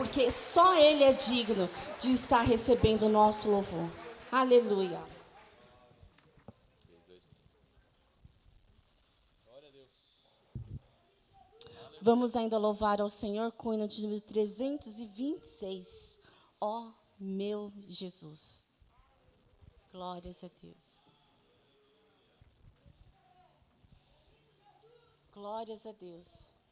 porque só Ele é digno de estar recebendo o nosso louvor. Aleluia. Vamos ainda louvar ao Senhor com o hino de número 326. Ó meu Jesus. Glórias a Deus. Glórias a Deus.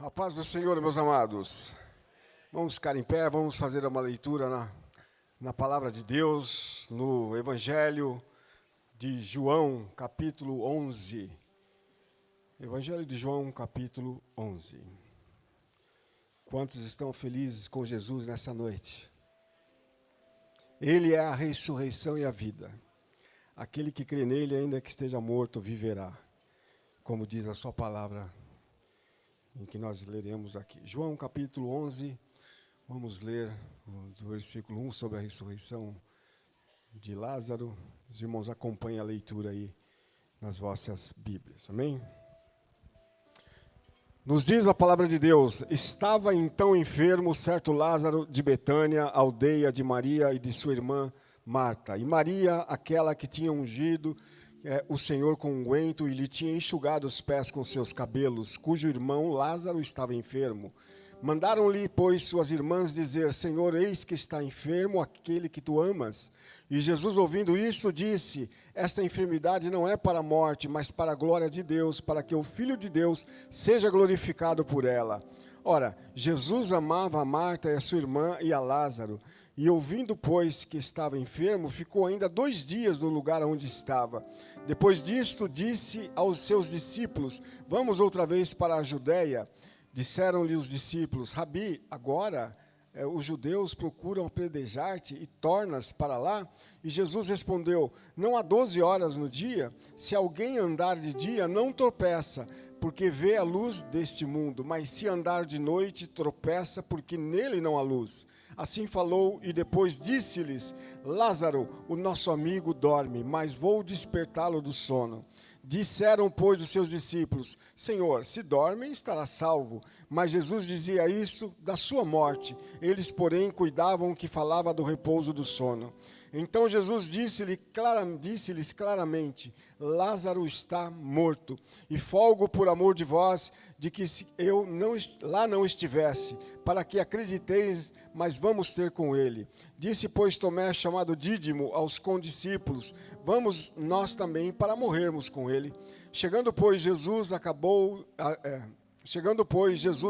A paz do Senhor, meus amados. Vamos ficar em pé, vamos fazer uma leitura na palavra de Deus, no Evangelho de João, capítulo 11. Evangelho de João, capítulo 11. Quantos estão felizes com Jesus nessa noite? Ele é a ressurreição e a vida. Aquele que crê nele, ainda que esteja morto, viverá. Como diz a sua palavra, em que nós leremos aqui. João capítulo 11, vamos ler do versículo 1 sobre a ressurreição de Lázaro. Os irmãos acompanhem a leitura aí nas vossas Bíblias, amém? Nos diz a palavra de Deus: estava então enfermo certo Lázaro de Betânia, aldeia de Maria e de sua irmã Marta. E Maria, aquela que tinha ungido o Senhor com unguento e lhe tinha enxugado os pés com seus cabelos, cujo irmão Lázaro estava enfermo. Mandaram-lhe, pois, suas irmãs dizer: Senhor, eis que está enfermo aquele que tu amas. E Jesus, ouvindo isso, disse: esta enfermidade não é para a morte, mas para a glória de Deus, para que o Filho de Deus seja glorificado por ela. Ora, Jesus amava a Marta e a sua irmã e a Lázaro. E ouvindo, pois, que estava enfermo, ficou ainda 2 dias no lugar onde estava. Depois disto, disse aos seus discípulos: vamos outra vez para a Judéia. Disseram-lhe os discípulos: Rabi, agora os judeus procuram apedrejar-te e tornas para lá? E Jesus respondeu: não há 12 horas no dia? Se alguém andar de dia, não tropeça, porque vê a luz deste mundo. Mas se andar de noite, tropeça, porque nele não há luz. Assim falou e depois disse-lhes: Lázaro, o nosso amigo, dorme, mas vou despertá-lo do sono. Disseram, pois, os seus discípulos: Senhor, se dorme, estará salvo. Mas Jesus dizia isto da sua morte. Eles, porém, cuidavam que falava do repouso do sono. Então Jesus disse-lhes claramente: Lázaro está morto, e folgo por amor de vós, de que eu lá não estivesse, para que acrediteis, mas vamos ter com ele. Disse, pois, Tomé, chamado Dídimo, aos condiscípulos: vamos nós também para morrermos com ele. Chegando, pois, Jesus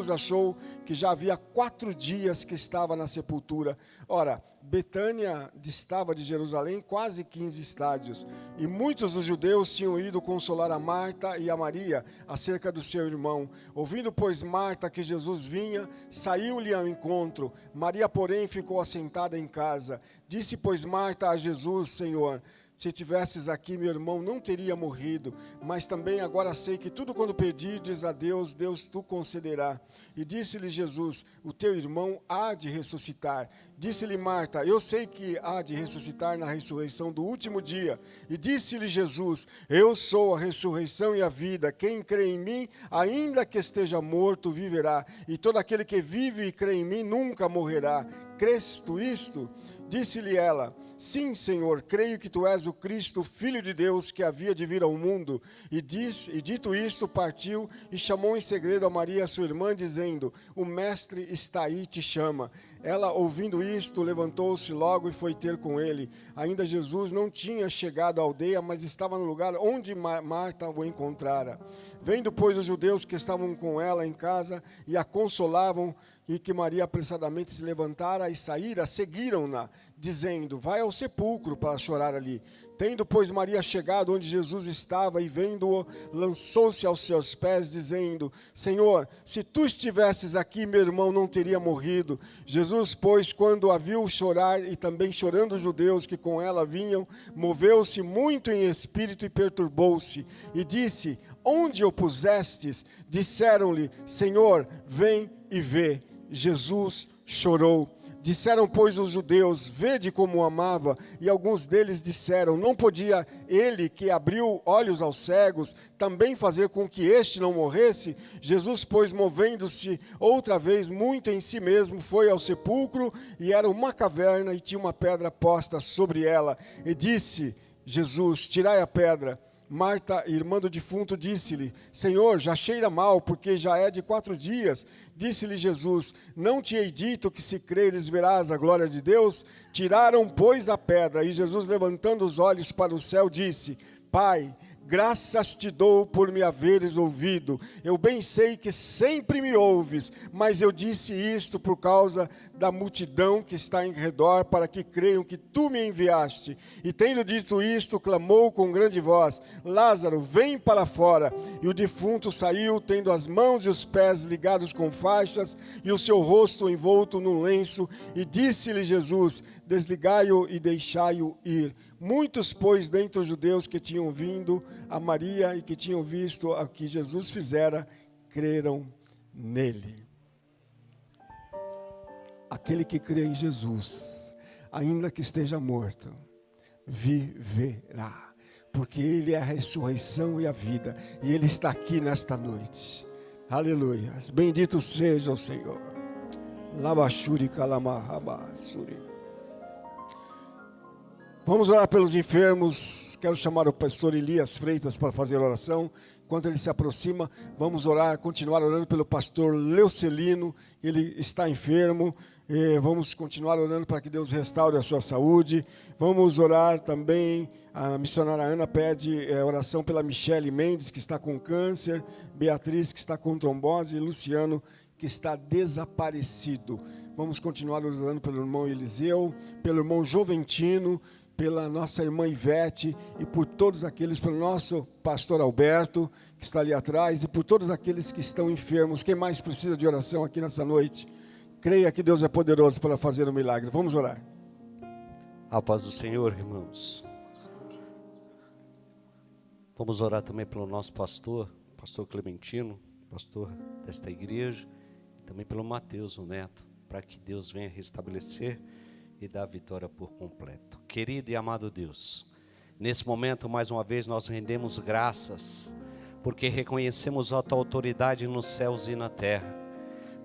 achou que já havia 4 dias que estava na sepultura. Ora, Betânia distava de Jerusalém quase 15 estádios. E muitos dos judeus tinham ido consolar a Marta e a Maria acerca do seu irmão. Ouvindo, pois, Marta que Jesus vinha, saiu-lhe ao encontro. Maria, porém, ficou assentada em casa. Disse, pois, Marta a Jesus: Senhor, se tivesses aqui, meu irmão não teria morrido, mas também agora sei que tudo quando pedirdes a Deus, Deus tu concederá. E disse-lhe Jesus: o teu irmão há de ressuscitar. Disse-lhe Marta: eu sei que há de ressuscitar na ressurreição do último dia. E disse-lhe Jesus: eu sou a ressurreição e a vida. Quem crê em mim, ainda que esteja morto, viverá. E todo aquele que vive e crê em mim nunca morrerá. Crês tu isto? Disse-lhe ela: sim, Senhor, creio que tu és o Cristo, o Filho de Deus, que havia de vir ao mundo. E dito isto, partiu e chamou em segredo a Maria, sua irmã, dizendo: o mestre está aí, te chama. Ela, ouvindo isto, levantou-se logo e foi ter com ele. Ainda Jesus não tinha chegado à aldeia, mas estava no lugar onde Marta o encontrara. Vendo, pois, os judeus que estavam com ela em casa e a consolavam, e que Maria apressadamente se levantara e saíra, seguiram-na, dizendo: vai ao sepulcro para chorar ali. Tendo, pois, Maria chegado onde Jesus estava e vendo-o, lançou-se aos seus pés, dizendo: Senhor, se tu estivesses aqui, meu irmão não teria morrido. Jesus, pois, quando a viu chorar, e também chorando os judeus que com ela vinham, moveu-se muito em espírito e perturbou-se, e disse: onde o pusestes? Disseram-lhe: Senhor, vem e vê. Jesus chorou. Disseram, pois, os judeus: vede como o amava. E alguns deles disseram: não podia ele, que abriu olhos aos cegos, também fazer com que este não morresse? Jesus, pois, movendo-se outra vez muito em si mesmo, foi ao sepulcro, e era uma caverna, e tinha uma pedra posta sobre ela. E disse Jesus: tirai a pedra. Marta, irmã do defunto, disse-lhe: Senhor, já cheira mal, porque já é de 4 dias. Disse-lhe Jesus: não te hei dito que se creres verás a glória de Deus? Tiraram, pois, a pedra, e Jesus, levantando os olhos para o céu, disse: Pai, graças te dou por me haveres ouvido. Eu bem sei que sempre me ouves, mas eu disse isto por causa da multidão que está em redor, para que creiam que tu me enviaste. E tendo dito isto, clamou com grande voz: Lázaro, vem para fora. E o defunto saiu, tendo as mãos e os pés ligados com faixas, e o seu rosto envolto num lenço. E disse-lhe Jesus: desligai-o e deixai-o ir. Muitos, pois, dentre os judeus que tinham vindo a Maria e que tinham visto o que Jesus fizera, creram nele. Aquele que crê em Jesus, ainda que esteja morto, viverá, porque Ele é a ressurreição e a vida, e Ele está aqui nesta noite. Aleluia. Bendito seja o Senhor. Labashuri kalamahabasuri. Vamos orar pelos enfermos. Quero chamar o pastor Elias Freitas para fazer a oração. Enquanto ele se aproxima, vamos orar, continuar orando pelo pastor Leucelino. Ele está enfermo. Vamos continuar orando para que Deus restaure a sua saúde. Vamos orar também. A missionária Ana pede oração pela Michele Mendes, que está com câncer. Beatriz, que está com trombose. E Luciano, que está desaparecido. Vamos continuar orando pelo irmão Eliseu, pelo irmão Joventino, pela nossa irmã Ivete e por todos aqueles, pelo nosso pastor Alberto, que está ali atrás, e por todos aqueles que estão enfermos. Quem mais precisa de oração aqui nessa noite? Creia que Deus é poderoso para fazer um milagre. Vamos orar. A paz do Senhor, irmãos. Vamos orar também pelo nosso pastor Clementino, pastor desta igreja, e também pelo Mateus, o neto, para que Deus venha restabelecer e dar a vitória por completo. Querido e amado Deus, nesse momento, mais uma vez, nós rendemos graças, porque reconhecemos a tua autoridade nos céus e na terra.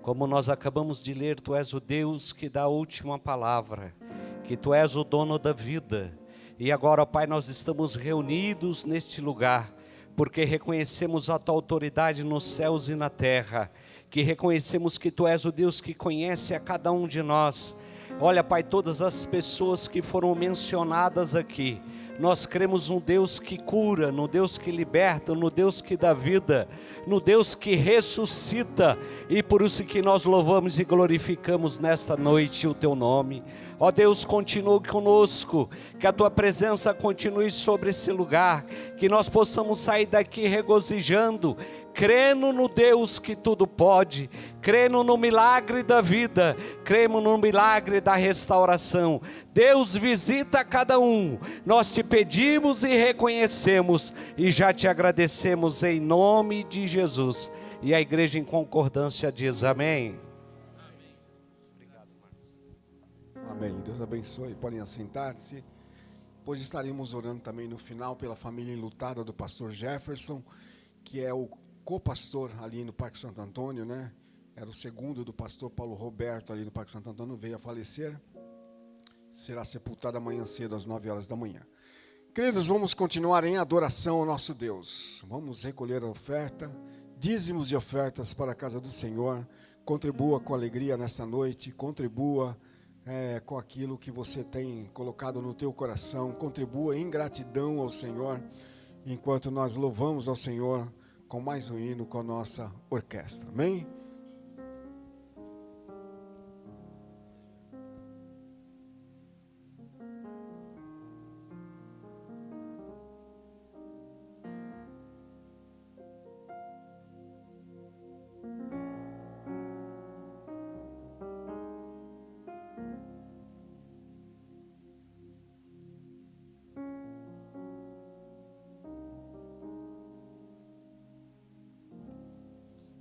Como nós acabamos de ler, tu és o Deus que dá a última palavra, que tu és o dono da vida. E agora, Pai, nós estamos reunidos neste lugar, porque reconhecemos a tua autoridade nos céus e na terra, que reconhecemos que tu és o Deus que conhece a cada um de nós. Olha, Pai, todas as pessoas que foram mencionadas aqui, nós cremos no Deus que cura, no Deus que liberta, no Deus que dá vida, no Deus que ressuscita, e por isso que nós louvamos e glorificamos nesta noite o teu nome. Ó Deus, continue conosco, que a tua presença continue sobre esse lugar, que nós possamos sair daqui regozijando, crendo no Deus que tudo pode, crendo no milagre da vida, cremos no milagre da restauração. Deus, visita cada um, nós te pedimos e reconhecemos, e já te agradecemos em nome de Jesus. E a igreja em concordância diz amém. Amém. Deus abençoe. Podem assentar-se. Pois estaremos orando também no final pela família enlutada do pastor Jefferson, que é o co-pastor ali no Parque Santo Antônio, né? Era o segundo do pastor Paulo Roberto ali no Parque Santo Antônio, veio a falecer. Será sepultado amanhã cedo às 9 horas da manhã. Queridos, vamos continuar em adoração ao nosso Deus. Vamos recolher a oferta, dízimos e ofertas para a casa do Senhor. Contribua com alegria nesta noite, contribua com aquilo que você tem colocado no teu coração, contribua em gratidão ao Senhor, enquanto nós louvamos ao Senhor com mais um hino com a nossa orquestra. Amém?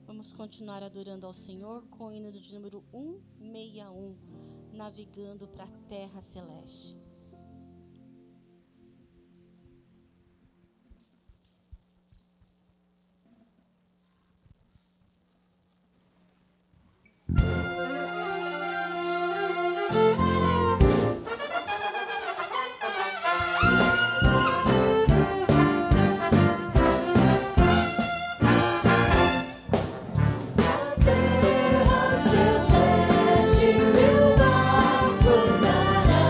Vamos continuar adorando ao Senhor com o hino de número 161, navegando para a terra celeste. Celeste, meu barco andará.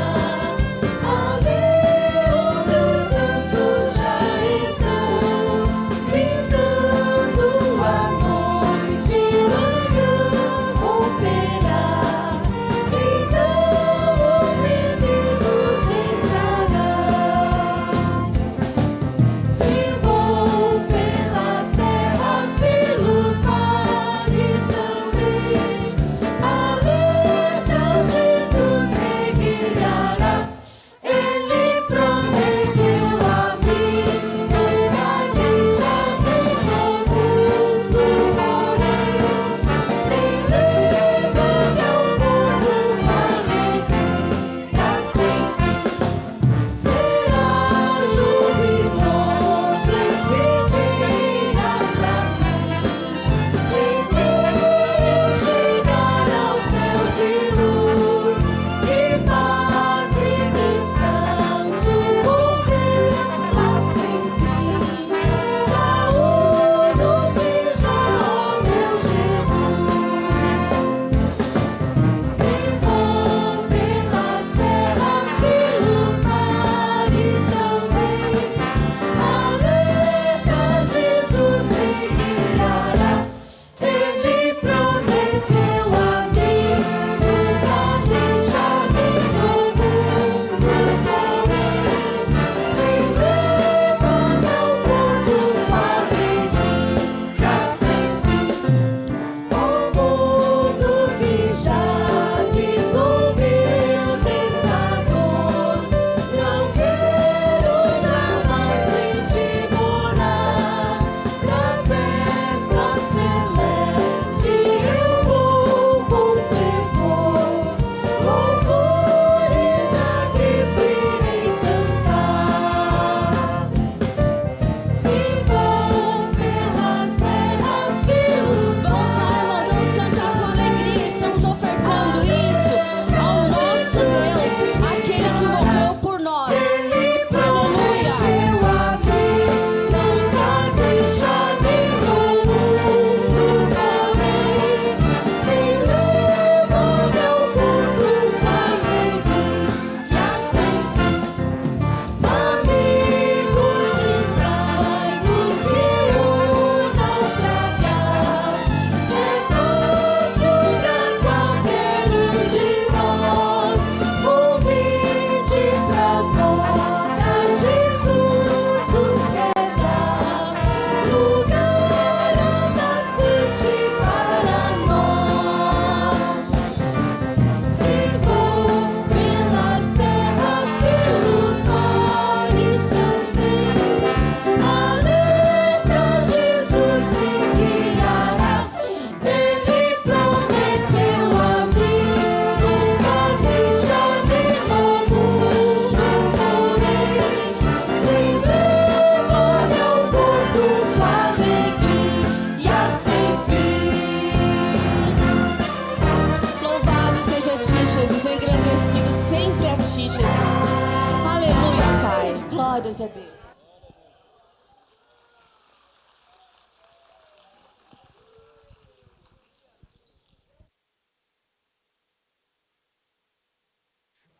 Glórias a Deus.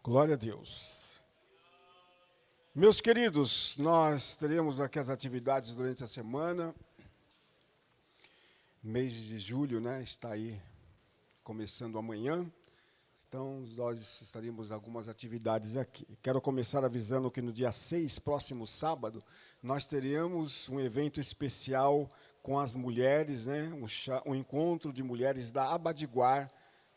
Glória a Deus. Meus queridos, nós teremos aqui as atividades durante a semana. Mês de julho, né, está aí começando amanhã. Então, nós estaremos algumas atividades aqui. Quero começar avisando que no dia 6, próximo sábado, nós teremos um evento especial com as mulheres, né, um encontro de mulheres da Abadiguar,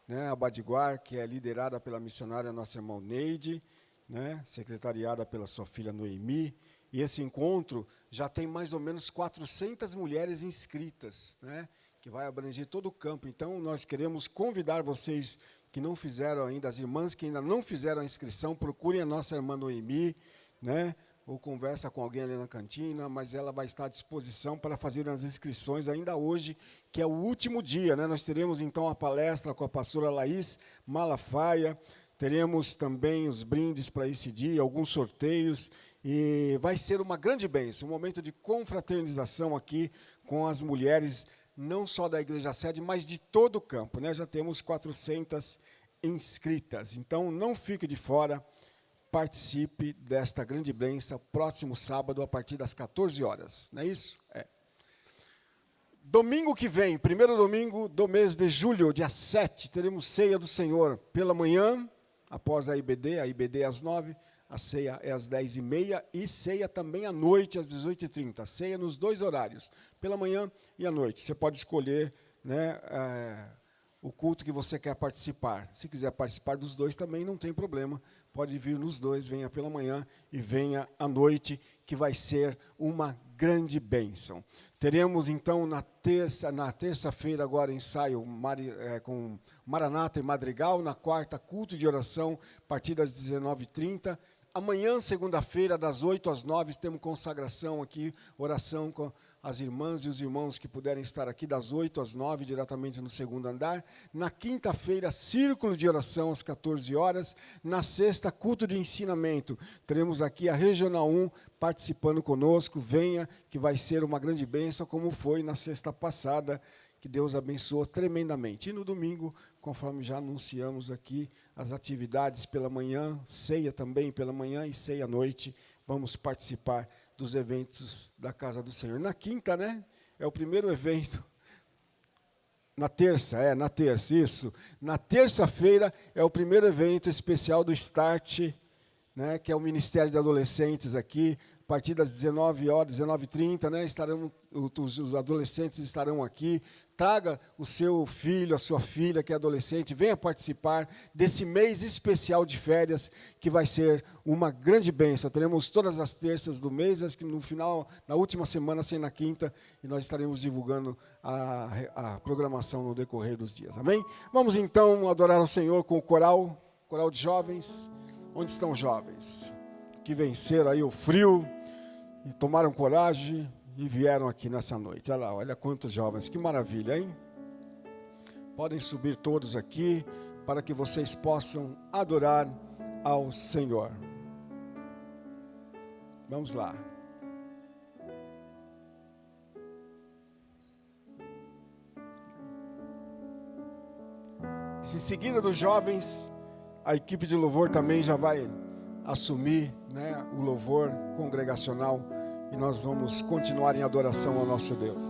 né, Abadiguar, que é liderada pela missionária nossa irmã Neide, né, secretariada pela sua filha Noemi. E esse encontro já tem mais ou menos 400 mulheres inscritas, né, que vai abranger todo o campo. Então, nós queremos convidar vocês que não fizeram ainda, as irmãs que ainda não fizeram a inscrição, procurem a nossa irmã Noemi, né, ou conversa com alguém ali na cantina, mas ela vai estar à disposição para fazer as inscrições ainda hoje, que é o último dia, né? Nós teremos, então, a palestra com a pastora Laís Malafaia, teremos também os brindes para esse dia, alguns sorteios, e vai ser uma grande bênção, um momento de confraternização aqui com as mulheres, não só da Igreja Sede, mas de todo o campo, né? Já temos 400 inscritas, então não fique de fora, participe desta grande bênção, próximo sábado, a partir das 14 horas, não é isso? É. Domingo que vem, primeiro domingo do mês de julho, dia 7, teremos ceia do Senhor pela manhã, após a IBD às 9, a ceia é às 10h30 e ceia também à noite, às 18h30. Ceia nos dois horários, pela manhã e à noite. Você pode escolher, né, o culto que você quer participar. Se quiser participar dos dois também, não tem problema. Pode vir nos dois, venha pela manhã e venha à noite, que vai ser uma grande bênção. Teremos, então, na terça-feira, agora, ensaio com Maranata e Madrigal. Na quarta, culto de oração, a partir das 19h30. Amanhã, segunda-feira, das 8 às 9, temos consagração aqui, oração com as irmãs e os irmãos que puderem estar aqui, das 8 às 9, diretamente no segundo andar. Na quinta-feira, círculo de oração, às 14 horas. Na sexta, culto de ensinamento. Teremos aqui a Regional 1 participando conosco. Venha, que vai ser uma grande bênção, como foi na sexta passada, que Deus abençoou tremendamente. E no domingo, conforme já anunciamos aqui, as atividades pela manhã, ceia também pela manhã e ceia à noite, vamos participar dos eventos da Casa do Senhor. Na quinta, né, é o primeiro evento. Na terça, isso. Na terça-feira é o primeiro evento especial do Start, né, que é o Ministério de Adolescentes aqui. A partir das 19 horas, 19h30, né, os adolescentes estarão aqui. Traga o seu filho, a sua filha, que é adolescente, venha participar desse mês especial de férias, que vai ser uma grande bênção. Teremos todas as terças do mês, acho que no final, na última semana, sem na quinta, e nós estaremos divulgando a programação no decorrer dos dias. Amém? Vamos então adorar o Senhor com o coral de jovens. Onde estão os jovens? Que venceram aí o frio, e tomaram coragem e vieram aqui nessa noite. Olha lá, olha quantos jovens, que maravilha, hein? Podem subir todos aqui, para que vocês possam adorar ao Senhor. Vamos lá. Em seguida dos jovens, a equipe de louvor também já vai assumir, né, o louvor congregacional, e nós vamos continuar em adoração ao nosso Deus.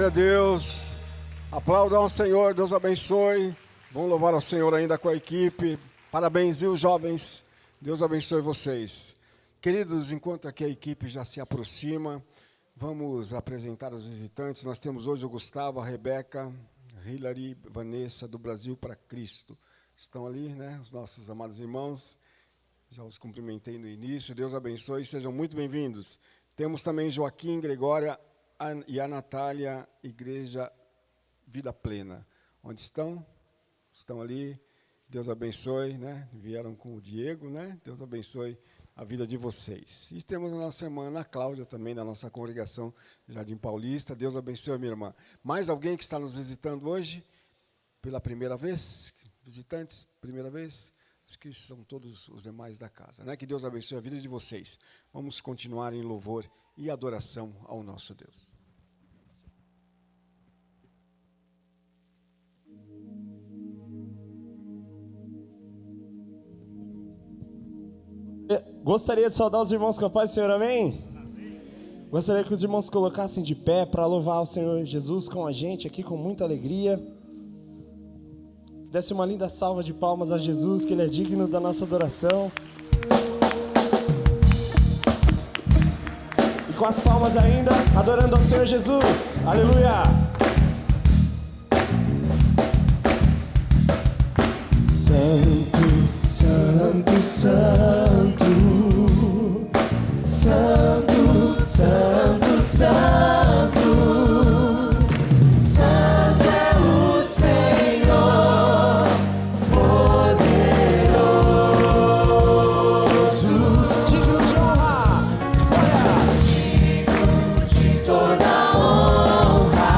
a Deus. Aplaudam ao Senhor, Deus abençoe. Vamos louvar ao Senhor ainda com a equipe. Parabéns, viu, jovens? Deus abençoe vocês. Queridos, enquanto aqui a equipe já se aproxima, vamos apresentar os visitantes. Nós temos hoje o Gustavo, a Rebeca, Hilary, Vanessa, do Brasil para Cristo. Estão ali, né, os nossos amados irmãos. Já os cumprimentei no início. Deus abençoe, sejam muito bem-vindos. Temos também Joaquim, Gregória e a Natália, Igreja Vida Plena. Onde estão? Estão ali. Deus abençoe, né? Vieram com o Diego, né? Deus abençoe a vida de vocês. E temos a nossa irmã Ana Cláudia também, da nossa congregação Jardim Paulista. Deus abençoe, minha irmã. Mais alguém que está nos visitando hoje? Pela primeira vez? Visitantes, primeira vez? Acho que são todos os demais da casa, né? Que Deus abençoe a vida de vocês. Vamos continuar em louvor e adoração ao nosso Deus. Gostaria de saudar os irmãos com a paz do Senhor, amém? Gostaria que os irmãos se colocassem de pé para louvar o Senhor Jesus com a gente aqui, com muita alegria. Desse uma linda salva de palmas a Jesus, que Ele é digno da nossa adoração. E com as palmas ainda, adorando ao Senhor Jesus. Aleluia! Santo, Santo, Santo, Santo, Santo, Santo, Santo é o Senhor, poderoso, digno de honra, digno de toda honra,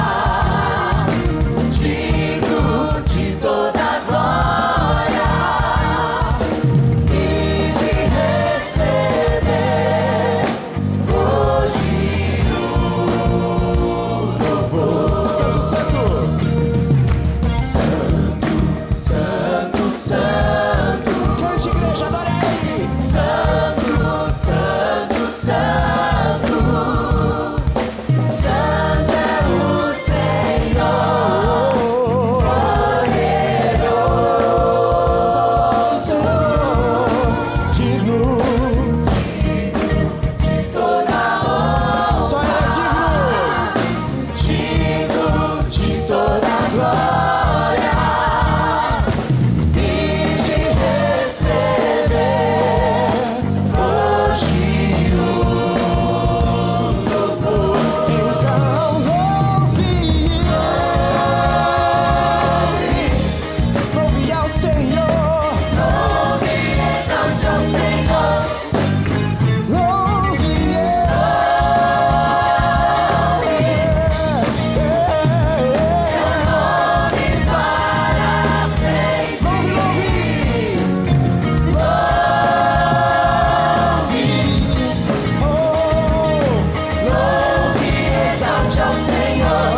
digno de toda glória. Senhor,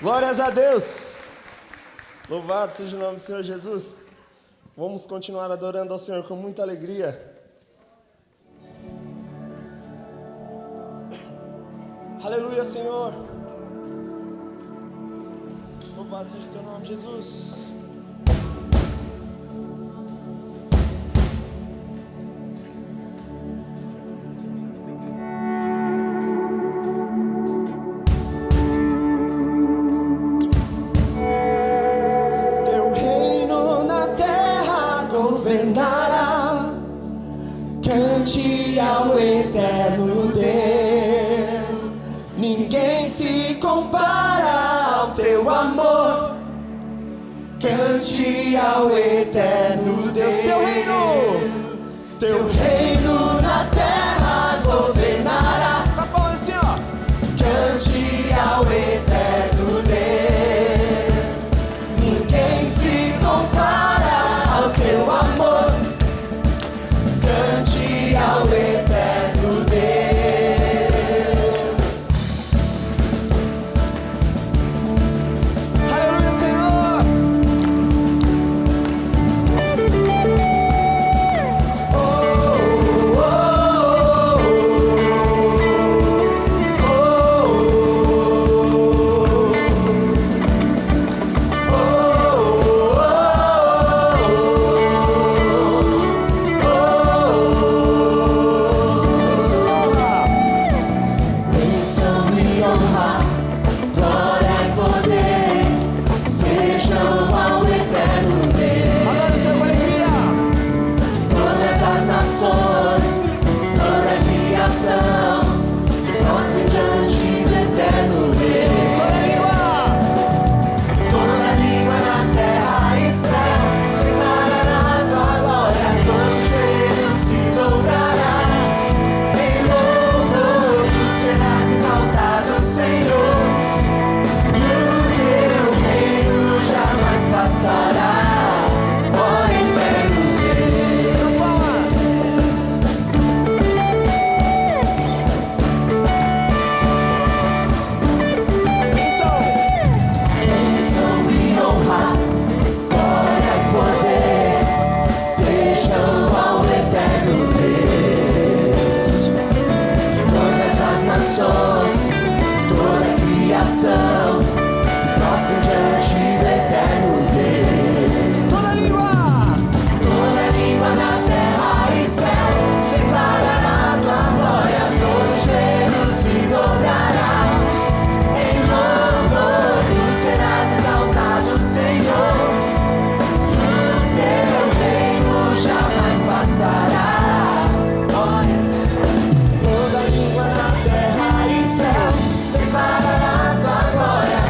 Glórias a Deus. Louvado seja o nome do Senhor Jesus. Vamos continuar adorando ao Senhor com muita alegria. Aleluia, Senhor. Louvado seja o teu nome, Jesus. Teu reino na terra governará. Cante ao eterno Deus. Ninguém se compara ao teu amor. Cante ao eterno Deus. Teu reino na terra governará. Com as palmas assim, ó. Cante ao eterno Deus. Ninguém se compara ao teu amor. Cante ao eterno Deus. Aleluia, Senhor. Bênção e honra, glória e poder sejam ao eterno Deus. Adore o Senhor com alegria. Todas as nações, toda a criação se prostre diante do eterno Deus. Toda língua na terra e céu declarará tua glória. Todo joelho se dobrará. Em louvor tu serás exaltado, Senhor. O teu reino jamais passará. Ó eterno bênção e honra, glória e poder sejam ao eterno Deus. Todas as nações, toda a criação se prostre diante do eterno Deus. Toda língua na terra e céu declarará tua glória. Todo joelho se dobrará. Em louvor tu serás exaltado, Senhor. O teu reino jamais passará. Toda língua na terra e céu declarará tua glória.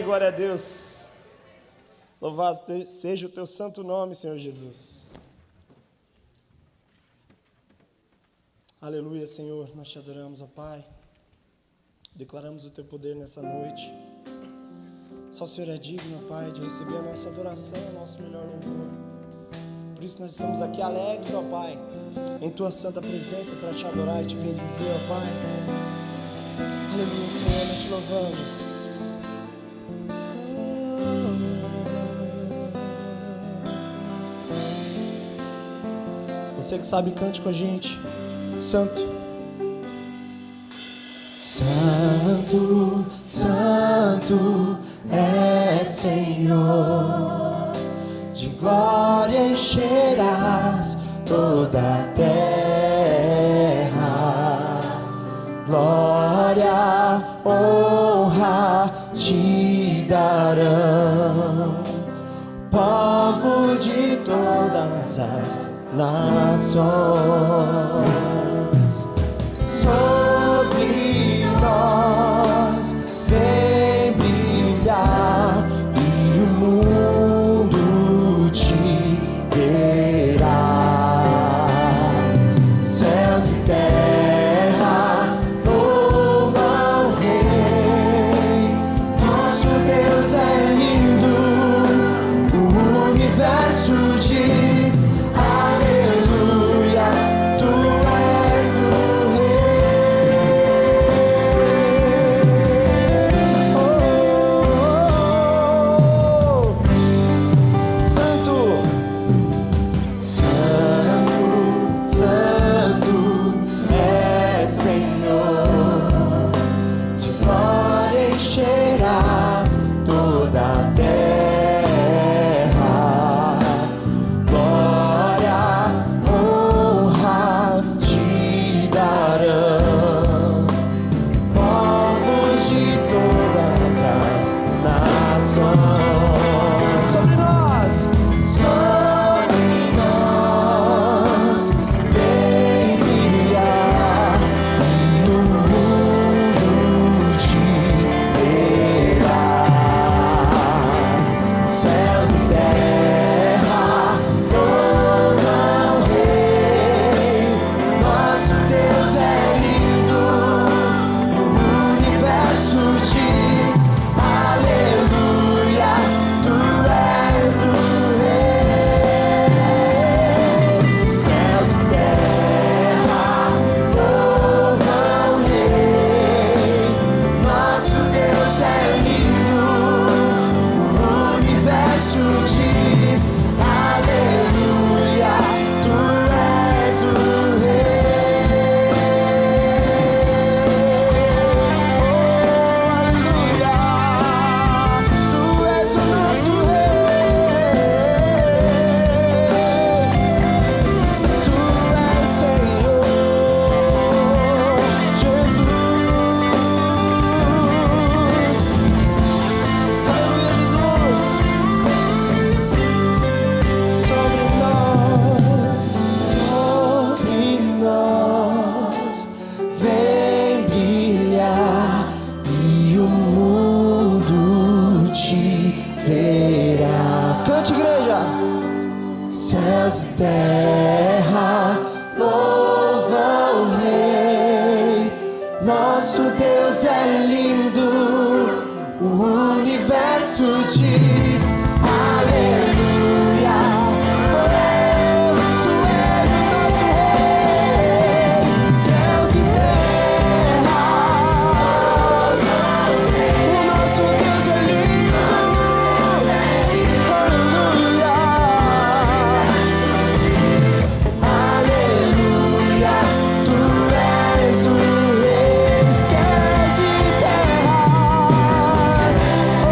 Amém, glória a Deus. Louvado seja o teu santo nome, Senhor Jesus. Aleluia, Senhor, nós te adoramos, ó Pai. Declaramos o teu poder nessa noite. Só o Senhor é digno, ó Pai, de receber a nossa adoração, o nosso melhor louvor. Por isso nós estamos aqui alegres, ó Pai, em tua santa presença para te adorar e te bendizer, ó Pai. Aleluia, Senhor, nós te louvamos. Você que sabe, cante com a gente. Santo. Santo, Santo é Senhor, de glória encherás toda a terra. Glória, honra te darão povo de todas as nações. Sobre nós vem brilhar e o mundo te verá. Céus e terra louvam o Rei. Nosso Deus é lindo, o universo diz aleluia, tu és o céus e terra louvam o Rei. Nosso Deus é lindo, o universo diz aleluia. Oh, tu és o nosso Rei. Céus e terra, o nosso Deus é lindo, aleluia. Aleluia, tu és o Rei. Céus e terras, oh,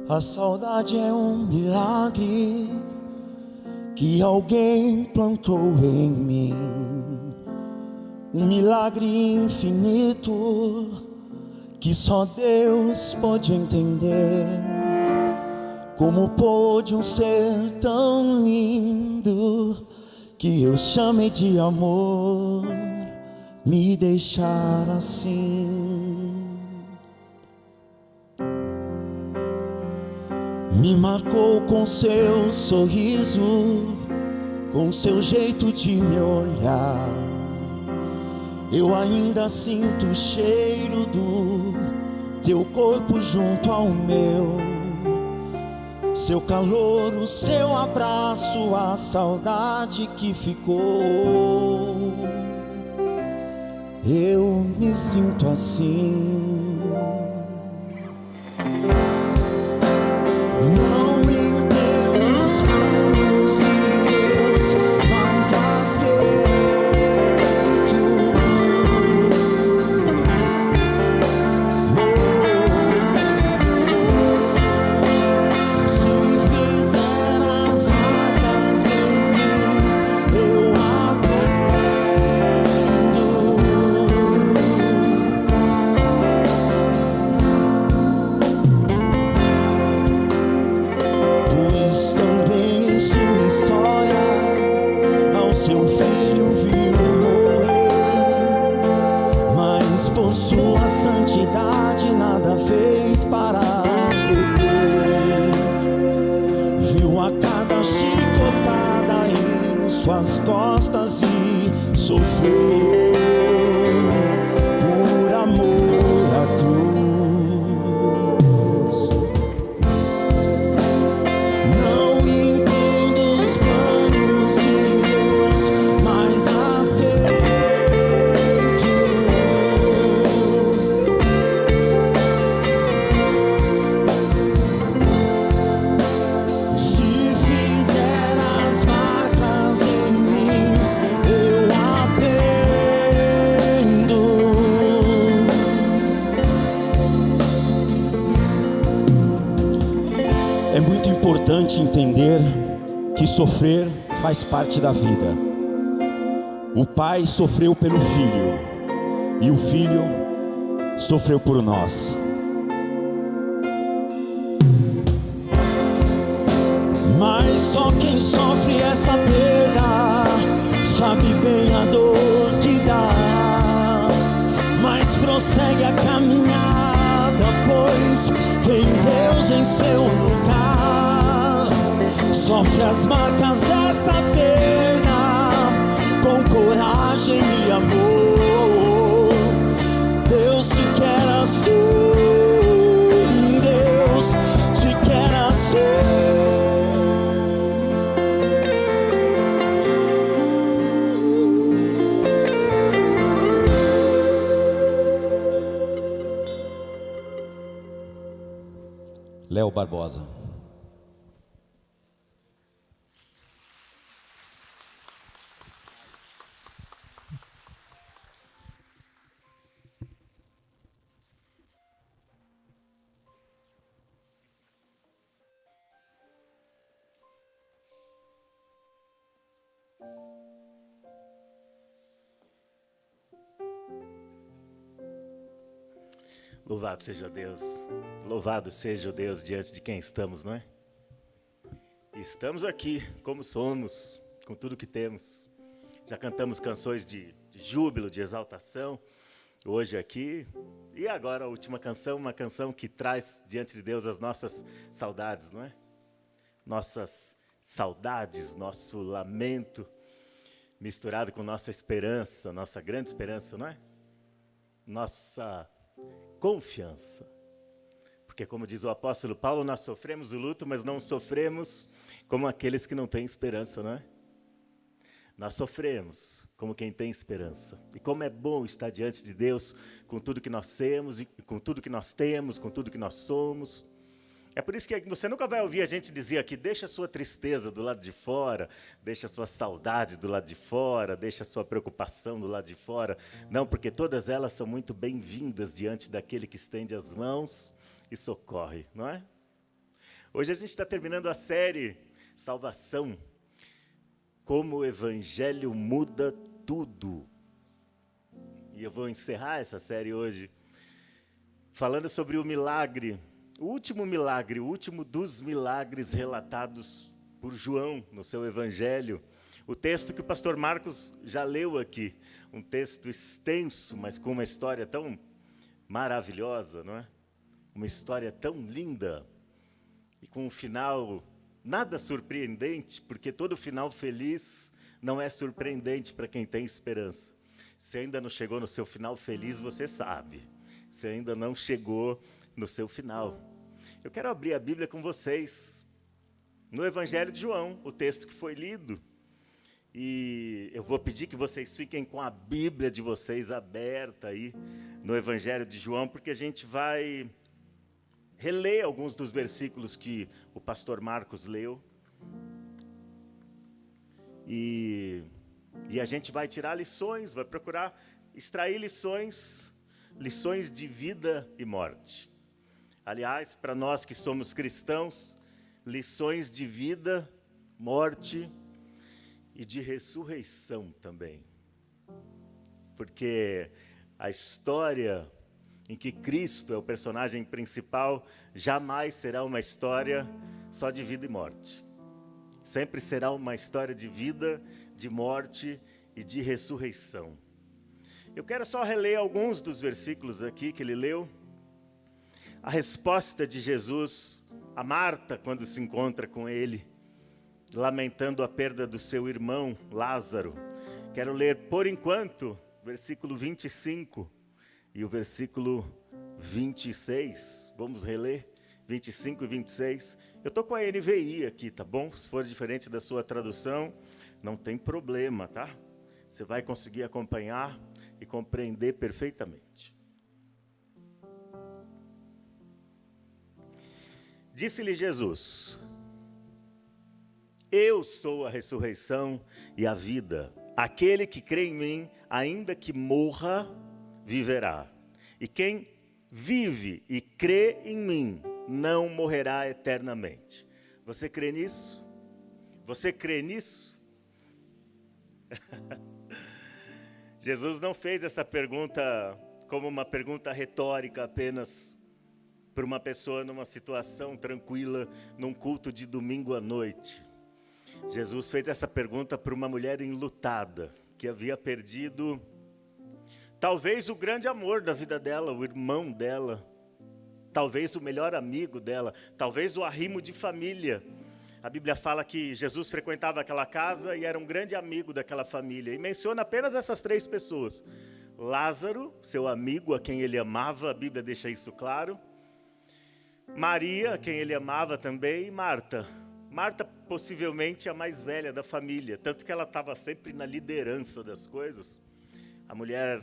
A saudade é um milagre que alguém plantou em mim, um milagre infinito que só Deus pode entender. Como pôde um ser tão lindo que eu chamei de amor me deixar assim? Me marcou com seu sorriso, com seu jeito de me olhar. Eu ainda sinto o cheiro do teu corpo junto ao meu, seu calor, o seu abraço, a saudade que ficou. Eu me sinto assim. Não entendo os planos de Deus, mas aceito. Se fizer as marcas em mim, eu aprendo. Pois também em sua história, ao seu filho viu morrer, mas por sua santidade nada fez para deter. Viu a cada chicotada em suas costas e sofreu por amor à cruz. Não entendo os planos de Deus, mas aceito. Se fizer as marcas em mim, eu aprendo. É muito importante entender que sofrer faz parte da vida. O pai sofreu pelo filho e o filho sofreu por nós. Mas só quem sofre essa perda sabe bem a dor que dá, mas prossegue a caminhada, pois tem Deus em seu lugar. Sofre as marcas dessa perda com coragem e amor. Deus te quer assim, Deus te quer assim. Léo Barbosa. Louvado seja Deus, louvado seja o Deus diante de quem estamos, não é? E estamos aqui como somos, com tudo que temos. Já cantamos canções de júbilo, de exaltação, hoje aqui. E agora a última canção, uma canção que traz diante de Deus as nossas saudades, não é? Nossas saudades, nosso lamento, misturado com nossa esperança, nossa grande esperança, não é? Nossa confiança. Porque, como diz o apóstolo Paulo, nós sofremos o luto, mas não sofremos como aqueles que não têm esperança, não é? Nós sofremos como quem tem esperança. E como é bom estar diante de Deus com tudo que nós temos, com tudo que nós temos, com tudo que nós somos. É por isso que você nunca vai ouvir a gente dizer aqui, deixa a sua tristeza do lado de fora, deixa a sua saudade do lado de fora, deixa a sua preocupação do lado de fora. Não, porque todas elas são muito bem-vindas diante daquele que estende as mãos e socorre, não é? Hoje a gente está terminando a série Salvação. Como o Evangelho muda tudo. E eu vou encerrar essa série hoje falando sobre o milagre, o último dos milagres relatados por João no seu Evangelho. O texto que o pastor Marcos já leu aqui, um texto extenso, mas com uma história tão maravilhosa, não é? Uma história tão linda e com um final nada surpreendente, porque todo final feliz não é surpreendente para quem tem esperança. Se ainda não chegou no seu final feliz, você sabe. Se ainda não chegou no seu final. Eu quero abrir a Bíblia com vocês no Evangelho de João, o texto que foi lido. E eu vou pedir que vocês fiquem com a Bíblia de vocês aberta aí no Evangelho de João, porque a gente vai reler alguns dos versículos que o pastor Marcos leu. E a gente vai tirar lições, vai procurar extrair lições de vida e morte. Aliás, para nós que somos cristãos, lições de vida, morte e de ressurreição também. Porque a história em que Cristo é o personagem principal jamais será uma história só de vida e morte. Sempre será uma história de vida, de morte e de ressurreição. Eu quero só reler alguns dos versículos aqui que ele leu. A resposta de Jesus a Marta quando se encontra com ele, lamentando a perda do seu irmão Lázaro. Quero ler, por enquanto, versículo 25 e o versículo 26. Vamos reler 25 e 26. Eu estou com a NVI aqui, tá bom? Se for diferente da sua tradução, não tem problema, tá? Você vai conseguir acompanhar e compreender perfeitamente. Disse-lhe Jesus: Eu sou a ressurreição e a vida. Aquele que crê em mim, ainda que morra, viverá. E quem vive e crê em mim, não morrerá eternamente. Você crê nisso? Você crê nisso? Jesus não fez essa pergunta como uma pergunta retórica apenas para uma pessoa numa situação tranquila, num culto de domingo à noite. Jesus fez essa pergunta para uma mulher enlutada, que havia perdido talvez o grande amor da vida dela, o irmão dela, talvez o melhor amigo dela, talvez o arrimo de família. A Bíblia fala que Jesus frequentava aquela casa e era um grande amigo daquela família. E menciona apenas essas 3 pessoas. Lázaro, seu amigo, a quem ele amava, a Bíblia deixa isso claro. Maria, a quem ele amava também, e Marta. Marta, possivelmente a mais velha da família, tanto que ela estava sempre na liderança das coisas. A mulher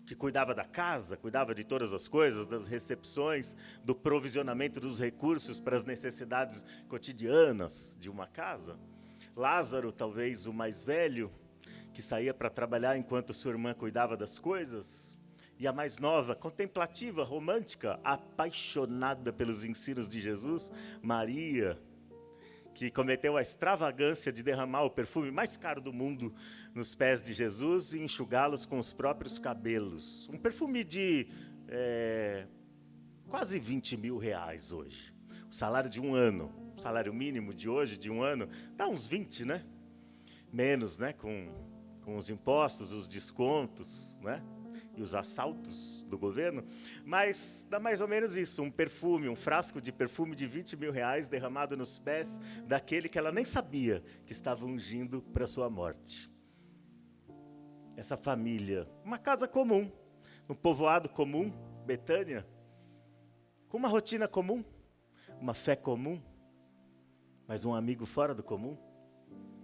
que cuidava da casa, cuidava de todas as coisas, das recepções, do provisionamento dos recursos para as necessidades cotidianas de uma casa. Lázaro, talvez o mais velho, que saía para trabalhar enquanto sua irmã cuidava das coisas. E a mais nova, contemplativa, romântica, apaixonada pelos ensinos de Jesus, Maria, que cometeu a extravagância de derramar o perfume mais caro do mundo nos pés de Jesus e enxugá-los com os próprios cabelos. Um perfume de quase 20 mil reais hoje. O salário de um ano, o salário mínimo de hoje, de um ano, dá uns 20, né? Menos, né? Com os impostos, os descontos, né? E os assaltos do governo, mas dá mais ou menos isso, um perfume, um frasco de perfume de 20 mil reais derramado nos pés daquele que ela nem sabia que estava ungindo para sua morte. Essa família, uma casa comum, um povoado comum, Betânia, com uma rotina comum, uma fé comum, mas um amigo fora do comum.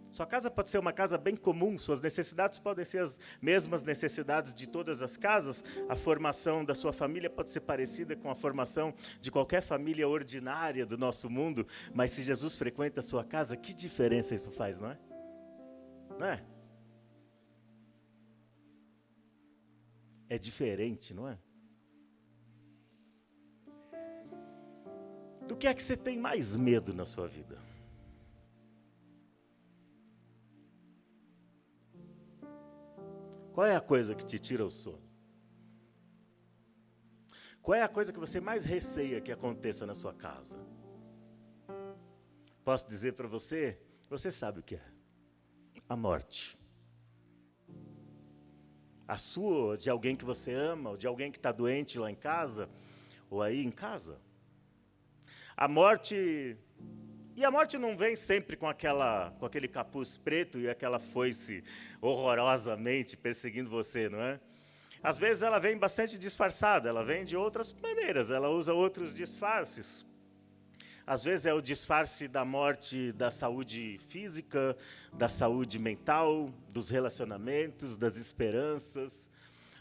Sua casa pode ser uma casa bem comum, suas necessidades podem ser as mesmas necessidades de todas as casas, a formação da sua família pode ser parecida com a formação de qualquer família ordinária do nosso mundo, mas se Jesus frequenta a sua casa, que diferença isso faz, não é? Não é? É diferente, não é? Do que é que você tem mais medo na sua vida? Qual é a coisa que te tira o sono? Qual é a coisa que você mais receia que aconteça na sua casa? Posso dizer para você, você sabe o que é. A morte. A sua, ou de alguém que você ama, ou de alguém que está doente lá em casa, ou aí em casa. A morte... E a morte não vem sempre com aquele capuz preto e aquela foice horrorosamente perseguindo você, não é? Às vezes ela vem bastante disfarçada, ela vem de outras maneiras, ela usa outros disfarces. Às vezes é o disfarce da morte da saúde física, da saúde mental, dos relacionamentos, das esperanças.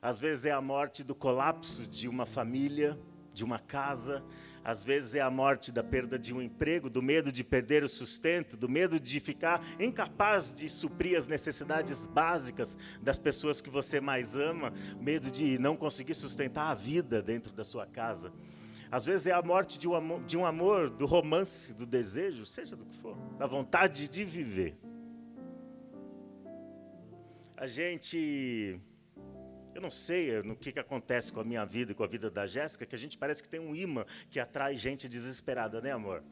Às vezes é a morte do colapso de uma família, de uma casa. Às vezes é a morte da perda de um emprego, do medo de perder o sustento, do medo de ficar incapaz de suprir as necessidades básicas das pessoas que você mais ama, medo de não conseguir sustentar a vida dentro da sua casa. Às vezes é a morte de um amor, do romance, do desejo, seja do que for, da vontade de viver. A gente... Eu não sei no que acontece com a minha vida e com a vida da Jéssica, que a gente parece que tem um imã que atrai gente desesperada, né, amor?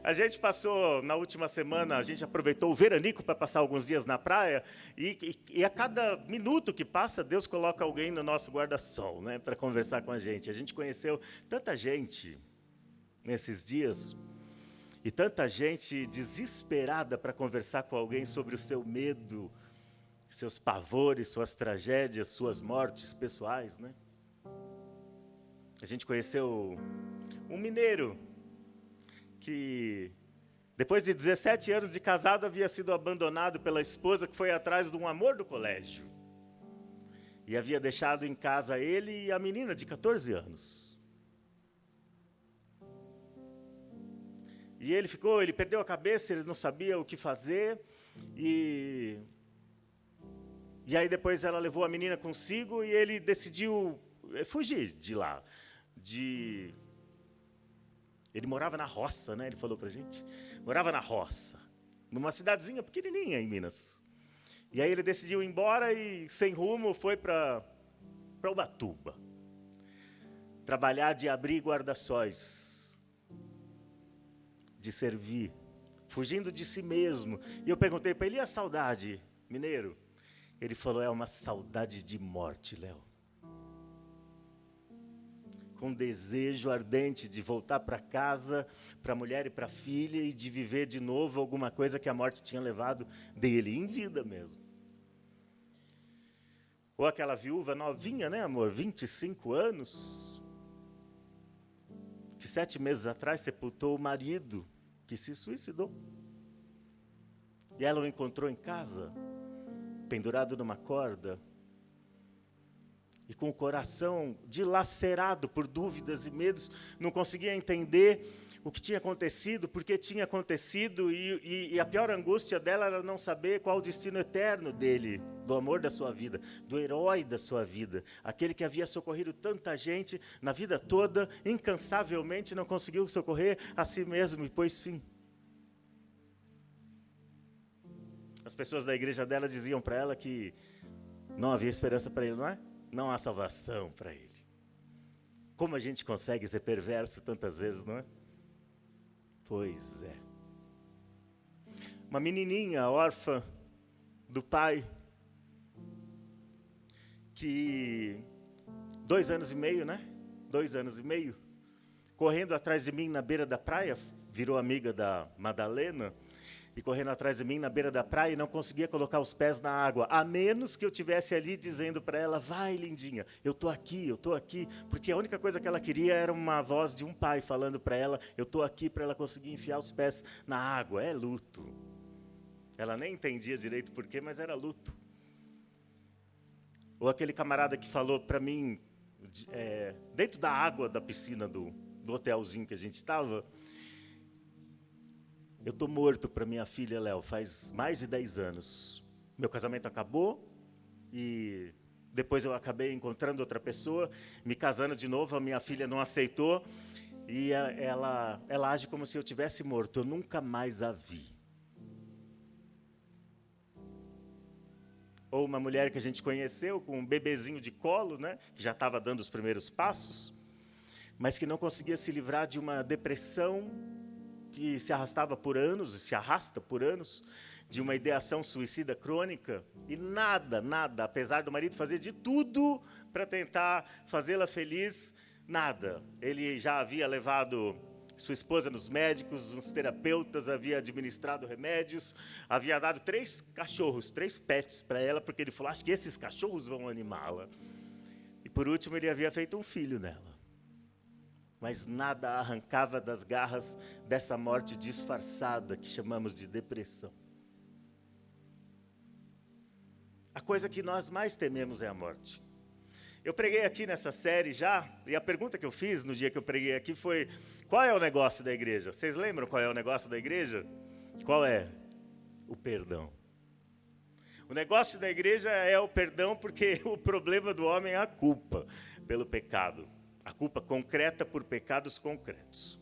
A gente passou, na última semana, a gente aproveitou o veranico para passar alguns dias na praia, e a cada minuto que passa, Deus coloca alguém no nosso guarda-sol, né, para conversar com a gente. A gente conheceu tanta gente nesses dias, e tanta gente desesperada para conversar com alguém sobre o seu medo, seus pavores, suas tragédias, suas mortes pessoais, né? A gente conheceu um mineiro que, depois de 17 anos de casado, havia sido abandonado pela esposa que foi atrás de um amor do colégio. E havia deixado em casa ele e a menina de 14 anos. E ele perdeu a cabeça, ele não sabia o que fazer, E aí depois ela levou a menina consigo e ele decidiu fugir de lá. Ele morava na roça, né? Ele falou pra gente. Morava na roça, numa cidadezinha pequenininha em Minas. E aí ele decidiu ir embora e, sem rumo, foi para Ubatuba. Trabalhar de abrir guarda-sóis. De servir. Fugindo de si mesmo. E eu perguntei para ele, e a saudade, mineiro? Ele falou, é uma saudade de morte, Léo. Com desejo ardente de voltar para casa, para a mulher e para a filha, e de viver de novo alguma coisa que a morte tinha levado dele, em vida mesmo. Ou aquela viúva novinha, né, amor? 25 anos. Que 7 meses atrás sepultou o marido, que se suicidou. E ela o encontrou em casa, pendurado numa corda, e com o coração dilacerado por dúvidas e medos, não conseguia entender o que tinha acontecido, por que tinha acontecido, e a pior angústia dela era não saber qual o destino eterno dele, do amor da sua vida, do herói da sua vida, aquele que havia socorrido tanta gente na vida toda, incansavelmente não conseguiu socorrer a si mesmo e pôs fim. As pessoas da igreja dela diziam para ela que não havia esperança para ele, não é? Não há salvação para ele. Como a gente consegue ser perverso tantas vezes, não é? Pois é. Uma menininha órfã do pai, que 2 anos e meio, né? 2 anos e meio, correndo atrás de mim na beira da praia, virou amiga da Madalena, e correndo atrás de mim na beira da praia e não conseguia colocar os pés na água, a menos que eu estivesse ali dizendo para ela, vai, lindinha, eu estou aqui, porque a única coisa que ela queria era uma voz de um pai falando para ela, eu estou aqui, para ela conseguir enfiar os pés na água. É luto. Ela nem entendia direito porquê, mas era luto. Ou aquele camarada que falou para mim, dentro da água da piscina do hotelzinho que a gente estava, eu estou morto para minha filha, Léo, faz mais de 10 anos. Meu casamento acabou e depois eu acabei encontrando outra pessoa, me casando de novo, a minha filha não aceitou. e ela age como se eu tivesse morto, eu nunca mais a vi. Ou uma mulher que a gente conheceu com um bebezinho de colo, né, que já estava dando os primeiros passos, mas que não conseguia se livrar de uma depressão que se arrastava por anos, e se arrasta por anos, de uma ideação suicida crônica, e nada, apesar do marido fazer de tudo para tentar fazê-la feliz, nada. Ele já havia levado sua esposa nos médicos, nos terapeutas, havia administrado remédios, havia dado 3 cachorros, 3 pets para ela, porque ele falou, acho que esses cachorros vão animá-la. E por último, ele havia feito um filho nela. Mas nada a arrancava das garras dessa morte disfarçada que chamamos de depressão. A coisa que nós mais tememos é a morte. Eu preguei aqui nessa série já, e a pergunta que eu fiz no dia que eu preguei aqui foi, qual é o negócio da igreja? Vocês lembram qual é o negócio da igreja? Qual é? O perdão. O negócio da igreja é o perdão porque o problema do homem é a culpa pelo pecado. A culpa concreta por pecados concretos.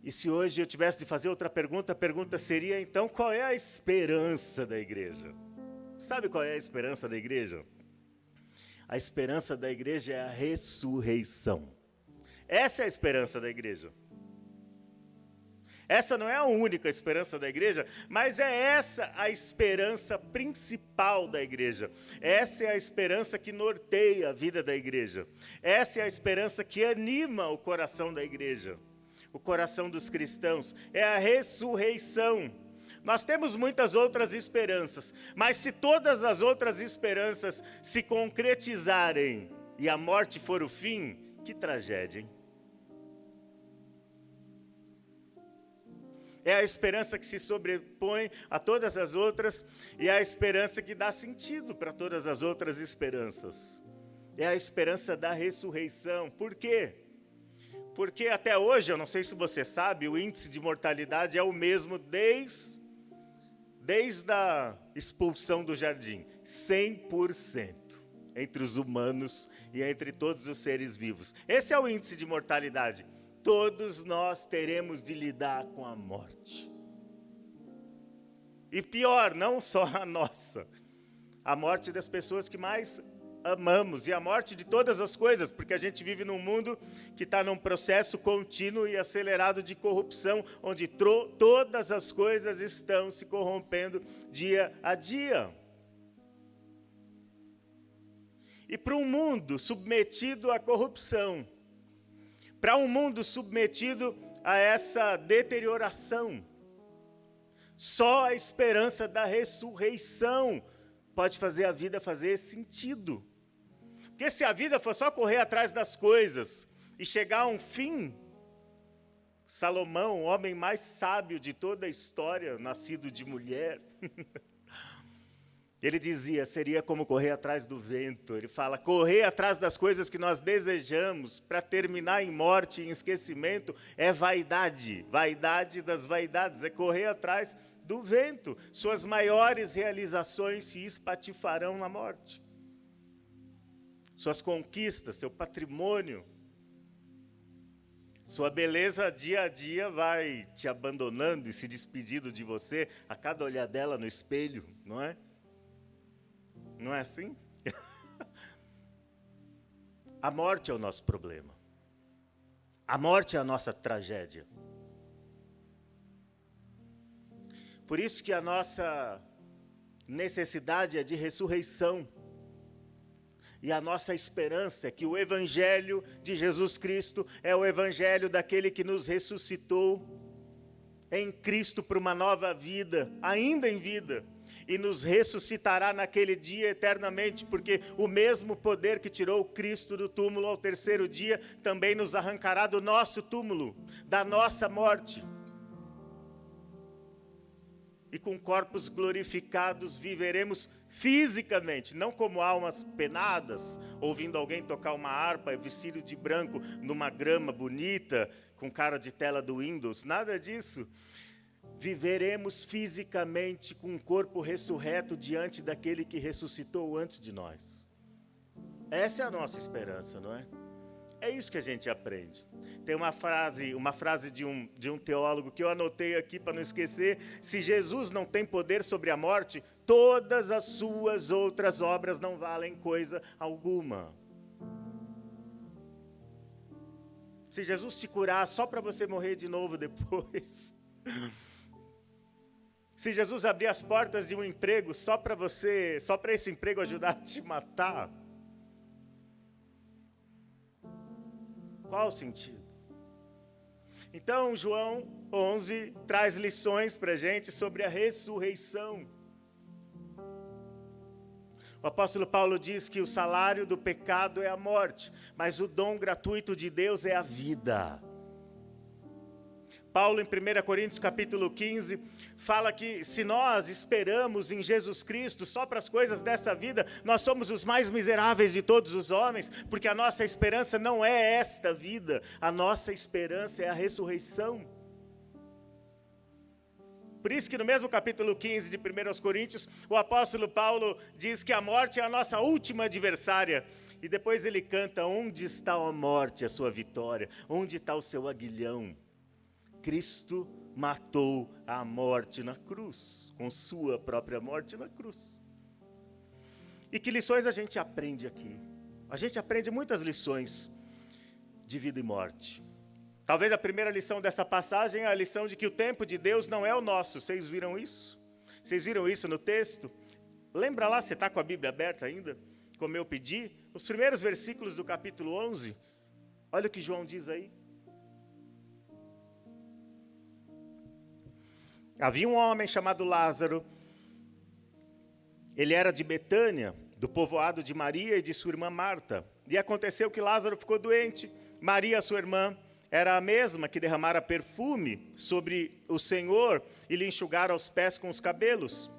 E se hoje eu tivesse de fazer outra pergunta, a pergunta seria, então, qual é a esperança da igreja? Sabe qual é a esperança da igreja? A esperança da igreja é a ressurreição. Essa é a esperança da igreja. Essa não é a única esperança da igreja, mas é essa a esperança principal da igreja. Essa é a esperança que norteia a vida da igreja. Essa é a esperança que anima o coração da igreja, o coração dos cristãos. É a ressurreição. Nós temos muitas outras esperanças, mas se todas as outras esperanças se concretizarem e a morte for o fim, que tragédia, hein? É a esperança que se sobrepõe a todas as outras e é a esperança que dá sentido para todas as outras esperanças. É a esperança da ressurreição. Por quê? Porque até hoje, eu não sei se você sabe, o índice de mortalidade é o mesmo desde a expulsão do jardim. 100% entre os humanos e entre todos os seres vivos. Esse é o índice de mortalidade. Todos nós teremos de lidar com a morte. E pior, não só a nossa, a morte das pessoas que mais amamos e a morte de todas as coisas, porque a gente vive num mundo que está num processo contínuo e acelerado de corrupção, onde todas as coisas estão se corrompendo dia a dia. E para um mundo submetido à corrupção, para um mundo submetido a essa deterioração, só a esperança da ressurreição pode fazer a vida fazer sentido. Porque se a vida for só correr atrás das coisas e chegar a um fim, Salomão, o homem mais sábio de toda a história, nascido de mulher, ele dizia, seria como correr atrás do vento. Ele fala, correr atrás das coisas que nós desejamos para terminar em morte e em esquecimento é vaidade. Vaidade das vaidades, é correr atrás do vento. Suas maiores realizações se espatifarão na morte. Suas conquistas, seu patrimônio, sua beleza dia a dia vai te abandonando e se despedindo de você a cada olhadela no espelho, não é? Não é assim? A morte é o nosso problema. A morte é a nossa tragédia. Por isso que a nossa necessidade é de ressurreição. E a nossa esperança é que o Evangelho de Jesus Cristo é o Evangelho daquele que nos ressuscitou em Cristo para uma nova vida, ainda em vida. E nos ressuscitará naquele dia eternamente, porque o mesmo poder que tirou Cristo do túmulo ao terceiro dia, também nos arrancará do nosso túmulo, da nossa morte. E com corpos glorificados viveremos fisicamente, não como almas penadas, ouvindo alguém tocar uma harpa vestido de branco numa grama bonita, com cara de tela do Windows, nada disso. Viveremos fisicamente com um corpo ressurreto diante daquele que ressuscitou antes de nós. Essa é a nossa esperança, não é? É isso que a gente aprende. Tem uma frase de um teólogo que eu anotei aqui para não esquecer. Se Jesus não tem poder sobre a morte, todas as suas outras obras não valem coisa alguma. Se Jesus te curar só para você morrer de novo depois. Se Jesus abrir as portas de um emprego só para esse emprego ajudar a te matar. Qual o sentido? Então, João 11 traz lições para a gente sobre a ressurreição. O apóstolo Paulo diz que o salário do pecado é a morte, mas o dom gratuito de Deus é a vida. Paulo, em 1 Coríntios capítulo 15, fala que se nós esperamos em Jesus Cristo só para as coisas dessa vida, nós somos os mais miseráveis de todos os homens, porque a nossa esperança não é esta vida, a nossa esperança é a ressurreição. Por isso que no mesmo capítulo 15 de 1 Coríntios, o apóstolo Paulo diz que a morte é a nossa última adversária. E depois ele canta, onde está a morte, a sua vitória? Onde está o seu aguilhão? Cristo matou a morte na cruz, com sua própria morte na cruz. E que lições a gente aprende aqui? A gente aprende muitas lições de vida e morte. Talvez a primeira lição dessa passagem é a lição de que o tempo de Deus não é o nosso. Vocês viram isso? Vocês viram isso no texto? Lembra lá, você está com a Bíblia aberta ainda? Como eu pedi? Os primeiros versículos do capítulo 11. Olha o que João diz aí. Havia um homem chamado Lázaro. Ele era de Betânia, do povoado de Maria e de sua irmã Marta. E aconteceu que Lázaro ficou doente. Maria, sua irmã, era a mesma que derramara perfume sobre o Senhor e lhe enxugara os pés com os cabelos.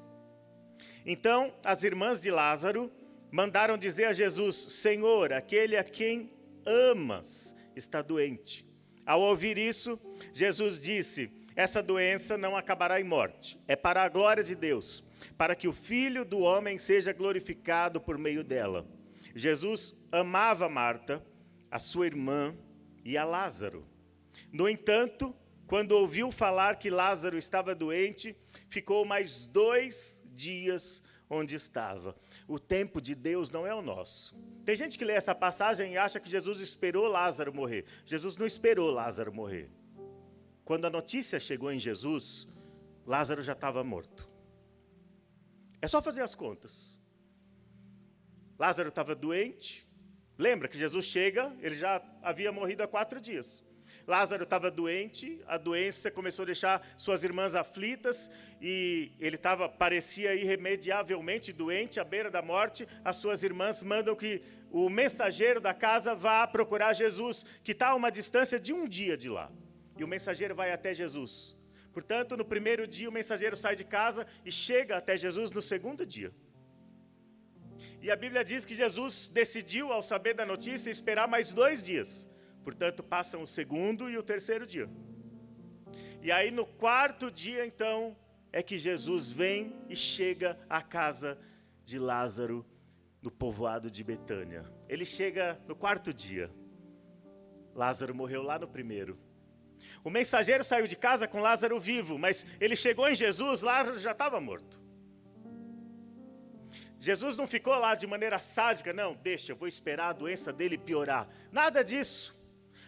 Então, as irmãs de Lázaro mandaram dizer a Jesus, Senhor, aquele a quem amas está doente. Ao ouvir isso, Jesus disse, essa doença não acabará em morte, é para a glória de Deus, para que o Filho do homem seja glorificado por meio dela. Jesus amava Marta, a sua irmã, e a Lázaro. No entanto, quando ouviu falar que Lázaro estava doente, ficou mais 2 dias onde estava. O tempo de Deus não é o nosso. Tem gente que lê essa passagem e acha que Jesus esperou Lázaro morrer. Jesus não esperou Lázaro morrer. Quando a notícia chegou em Jesus, Lázaro já estava morto. É só fazer as contas. Lázaro estava doente. Lembra que Jesus chega, ele já havia morrido há 4 dias. Lázaro estava doente, a doença começou a deixar suas irmãs aflitas e ele parecia irremediavelmente doente, à beira da morte. As suas irmãs mandam que o mensageiro da casa vá procurar Jesus, que está a uma distância de 1 dia de lá. E o mensageiro vai até Jesus. Portanto, no primeiro dia o mensageiro sai de casa e chega até Jesus no 2º dia. E a Bíblia diz que Jesus decidiu, ao saber da notícia, esperar mais 2 dias. Portanto, passam o 2º e o 3º dia. E aí, no 4º dia, então, é que Jesus vem e chega à casa de Lázaro, no povoado de Betânia. Ele chega no 4º dia. Lázaro morreu lá no 1º. O mensageiro saiu de casa com Lázaro vivo, mas ele chegou em Jesus, Lázaro já estava morto. Jesus não ficou lá de maneira sádica, não, deixa, eu vou esperar a doença dele piorar. Nada disso.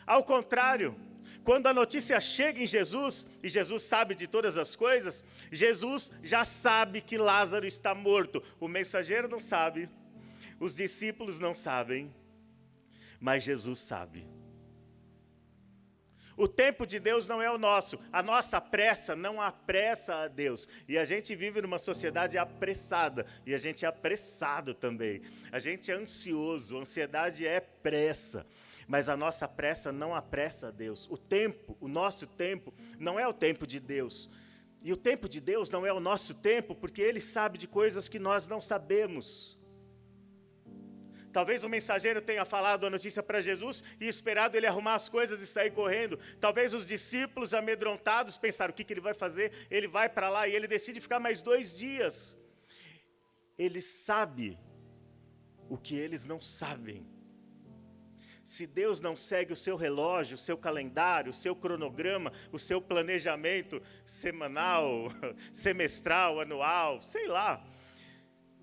Ao contrário, quando a notícia chega em Jesus, e Jesus sabe de todas as coisas, Jesus já sabe que Lázaro está morto. O mensageiro não sabe, os discípulos não sabem, mas Jesus sabe. O tempo de Deus não é o nosso. A nossa pressa não apressa a Deus. E a gente vive numa sociedade apressada. E a gente é apressado também. A gente é ansioso. A ansiedade é pressa. Mas a nossa pressa não apressa a Deus. O tempo, o nosso tempo, não é o tempo de Deus. E o tempo de Deus não é o nosso tempo, porque Ele sabe de coisas que nós não sabemos. Talvez o mensageiro tenha falado a notícia para Jesus e esperado ele arrumar as coisas e sair correndo. Talvez os discípulos amedrontados pensaram, o que ele vai fazer? Ele vai para lá e ele decide ficar mais 2 dias. Ele sabe o que eles não sabem. Se Deus não segue o seu relógio, o seu calendário, o seu cronograma, o seu planejamento semanal, semestral, anual, sei lá,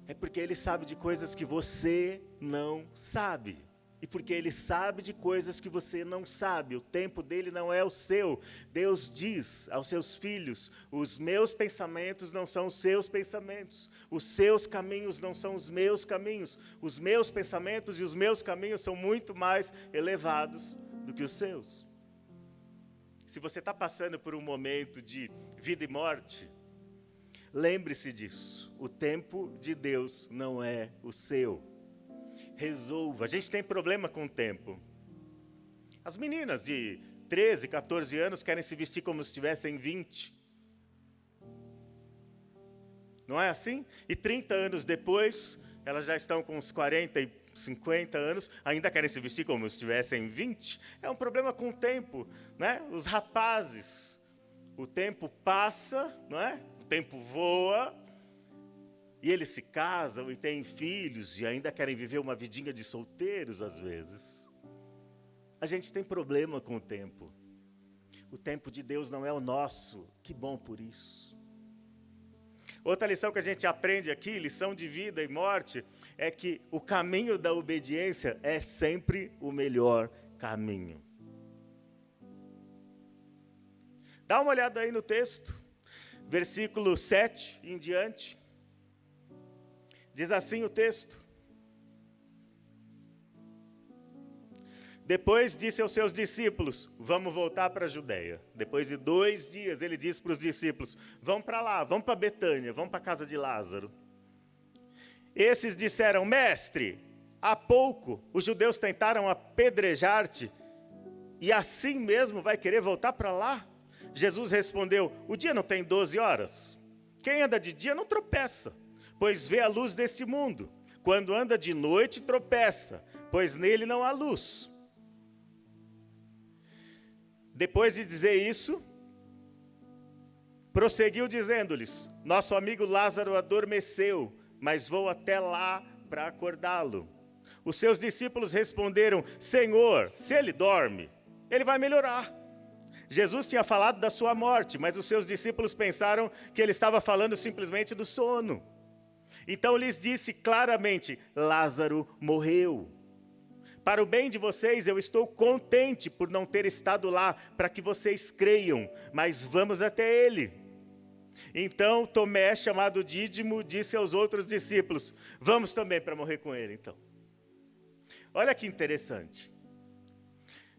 é porque Ele sabe de coisas que você não sabe. E porque Ele sabe de coisas que você não sabe, o tempo dele não é o seu. Deus diz aos seus filhos: os meus pensamentos não são os seus pensamentos, os seus caminhos não são os meus caminhos, os meus pensamentos e os meus caminhos são muito mais elevados do que os seus. Se você está passando por um momento de vida e morte, lembre-se disso, o tempo de Deus não é o seu. Resolva. A gente tem problema com o tempo. As meninas de 13, 14 anos querem se vestir como se tivessem 20. Não é assim? E 30 anos depois, elas já estão com uns 40 e 50 anos, ainda querem se vestir como se tivessem 20. É um problema com o tempo, né? Os rapazes, o tempo passa, não é? O tempo voa. E eles se casam e têm filhos e ainda querem viver uma vidinha de solteiros às vezes. A gente tem problema com o tempo. O tempo de Deus não é o nosso. Que bom por isso. Outra lição que a gente aprende aqui, lição de vida e morte, é que o caminho da obediência é sempre o melhor caminho. Dá uma olhada aí no texto, versículo 7 em diante. Diz assim o texto: depois disse aos seus discípulos: vamos voltar para a Judeia. Depois de 2 dias, ele disse para os discípulos: vamos para lá, vamos para Betânia, vamos para a casa de Lázaro. Esses disseram: mestre, há pouco os judeus tentaram apedrejar-te, e assim mesmo vai querer voltar para lá? Jesus respondeu: o dia não tem 12 horas? Quem anda de dia não tropeça, pois vê a luz desse mundo. Quando anda de noite, tropeça, pois nele não há luz. Depois de dizer isso, prosseguiu dizendo-lhes: nosso amigo Lázaro adormeceu, mas vou até lá para acordá-lo. Os seus discípulos responderam: Senhor, se ele dorme, ele vai melhorar. Jesus tinha falado da sua morte, mas os seus discípulos pensaram que ele estava falando simplesmente do sono. Então lhes disse claramente: Lázaro morreu. Para o bem de vocês, eu estou contente por não ter estado lá, para que vocês creiam, mas vamos até ele. Então Tomé, chamado Dídimo, disse aos outros discípulos: vamos também para morrer com ele, então. Olha que interessante.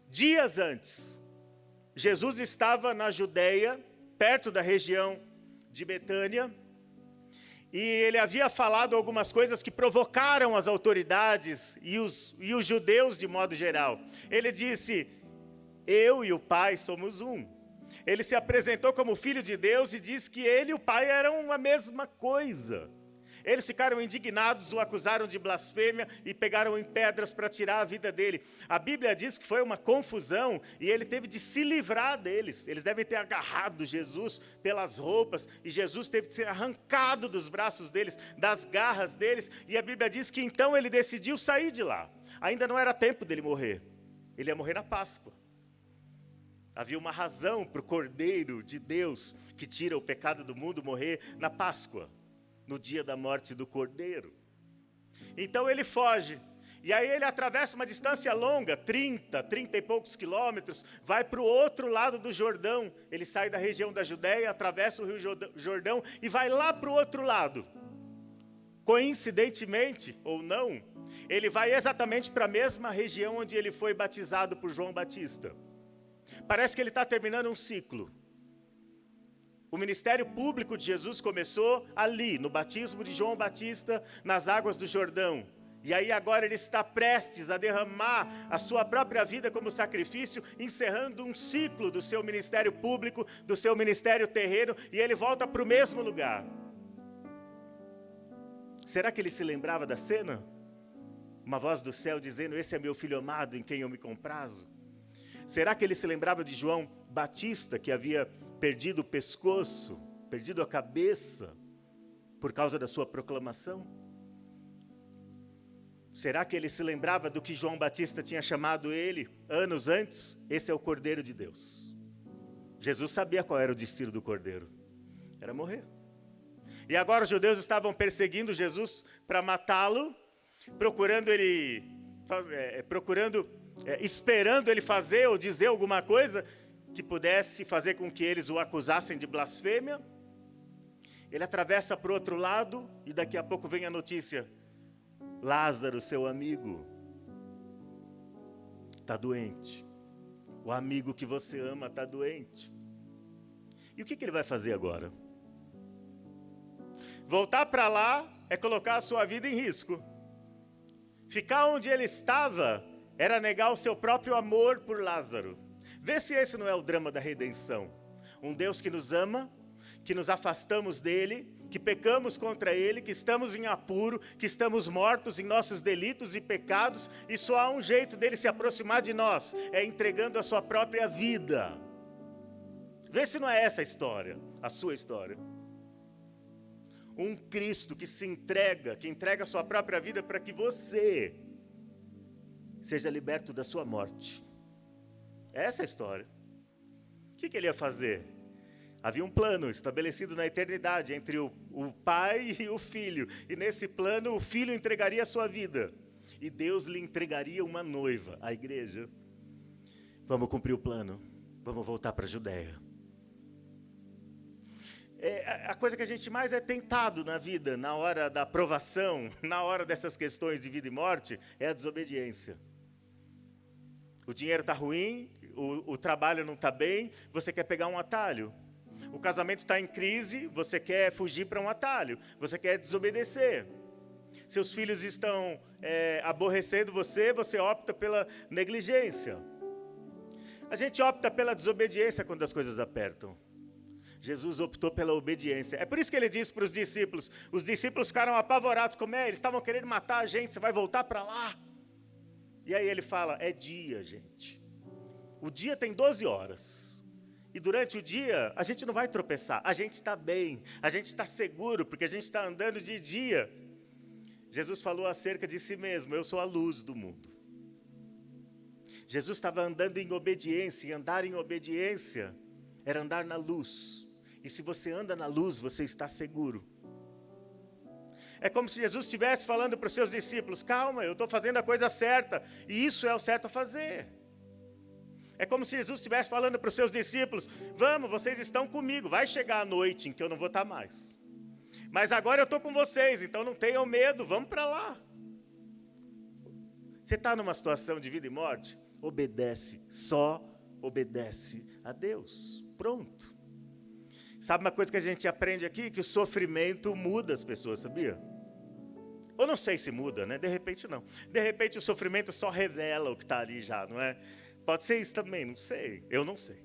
Dias antes, Jesus estava na Judeia, perto da região de Betânia, e ele havia falado algumas coisas que provocaram as autoridades e os judeus de modo geral. Ele disse: eu e o Pai somos um. Ele se apresentou como Filho de Deus e disse que ele e o Pai eram a mesma coisa. Eles ficaram indignados, o acusaram de blasfêmia e pegaram em pedras para tirar a vida dele. A Bíblia diz que foi uma confusão e ele teve de se livrar deles. Eles devem ter agarrado Jesus pelas roupas e Jesus teve de ser arrancado dos braços deles, das garras deles. E a Bíblia diz que então ele decidiu sair de lá. Ainda não era tempo dele morrer. Ele ia morrer na Páscoa. Havia uma razão para o Cordeiro de Deus que tira o pecado do mundo morrer na Páscoa, no dia da morte do Cordeiro. Então ele foge, e aí ele atravessa uma distância longa, 30 e poucos quilômetros, vai para o outro lado do Jordão. Ele sai da região da Judéia, atravessa o rio Jordão e vai lá para o outro lado. Coincidentemente, ou não, ele vai exatamente para a mesma região onde ele foi batizado por João Batista. Parece que ele está terminando um ciclo. O ministério público de Jesus começou ali, no batismo de João Batista, nas águas do Jordão. E aí agora ele está prestes a derramar a sua própria vida como sacrifício, encerrando um ciclo do seu ministério público, do seu ministério terreno, e ele volta para o mesmo lugar. Será que ele se lembrava da cena? Uma voz do céu dizendo: esse é meu filho amado, em quem eu me comprazo. Será que ele se lembrava de João Batista, que havia perdido o pescoço, perdido a cabeça, por causa da sua proclamação? Será que ele se lembrava do que João Batista tinha chamado ele anos antes? Esse é o Cordeiro de Deus. Jesus sabia qual era o destino do Cordeiro. Era morrer. E agora os judeus estavam perseguindo Jesus para matá-lo, esperando ele fazer ou dizer alguma coisa que pudesse fazer com que eles o acusassem de blasfêmia. Ele atravessa para o outro lado e daqui a pouco vem a notícia: Lázaro, seu amigo, está doente. O amigo que você ama está doente. E o que ele vai fazer agora? Voltar para lá é colocar a sua vida em risco. Ficar onde ele estava era negar o seu próprio amor por Lázaro. Vê se esse não é o drama da redenção. Um Deus que nos ama, que nos afastamos dele, que pecamos contra ele, que estamos em apuro, que estamos mortos em nossos delitos e pecados, e só há um jeito dele se aproximar de nós, é entregando a sua própria vida. Vê se não é essa a história, a sua história. Um Cristo que se entrega, que entrega a sua própria vida para que você seja liberto da sua morte. Essa é a história. O que ele ia fazer? Havia um plano estabelecido na eternidade entre o pai e o filho. E nesse plano o filho entregaria a sua vida. E Deus lhe entregaria uma noiva, a igreja. Vamos cumprir o plano. Vamos voltar para a Judéia. A coisa que a gente mais é tentado na vida, na hora da provação, na hora dessas questões de vida e morte, é a desobediência. O dinheiro está ruim, o trabalho não está bem, você quer pegar um atalho. O casamento está em crise, você quer fugir para um atalho, você quer desobedecer. Seus filhos estão aborrecendo você, você opta pela negligência. A gente opta pela desobediência quando as coisas apertam. Jesus optou pela obediência. É por isso que ele disse para os discípulos ficaram apavorados, como eles estavam querendo matar a gente, você vai voltar para lá? E aí ele fala, é dia, gente. O dia tem 12 horas. E durante o dia, a gente não vai tropeçar. A gente está bem, a gente está seguro, porque a gente está andando de dia. Jesus falou acerca de si mesmo, eu sou a luz do mundo. Jesus estava andando em obediência, e andar em obediência era andar na luz. E se você anda na luz, você está seguro. É como se Jesus estivesse falando para os seus discípulos, calma, eu estou fazendo a coisa certa, e isso é o certo a fazer. É como se Jesus estivesse falando para os seus discípulos, vamos, vocês estão comigo, vai chegar a noite em que eu não vou estar mais. Mas agora eu estou com vocês, então não tenham medo, vamos para lá. Você está numa situação de vida e morte? Obedece, só obedece a Deus. Pronto. Sabe uma coisa que a gente aprende aqui? Que o sofrimento muda as pessoas, sabia? Eu não sei se muda, né? De repente não. De repente o sofrimento só revela o que está ali já, não é? Pode ser isso também, não sei. Eu não sei.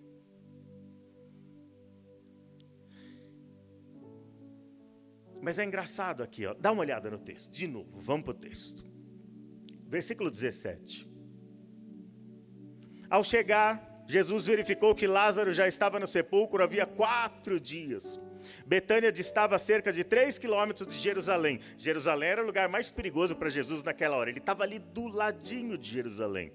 Mas é engraçado aqui, ó. Dá uma olhada no texto. De novo, vamos para o texto. Versículo 17. Ao chegar, Jesus verificou que Lázaro já estava no sepulcro havia 4 dias. Betânia distava a cerca de 3 quilômetros de Jerusalém. Jerusalém era o lugar mais perigoso para Jesus naquela hora. Ele estava ali do ladinho de Jerusalém.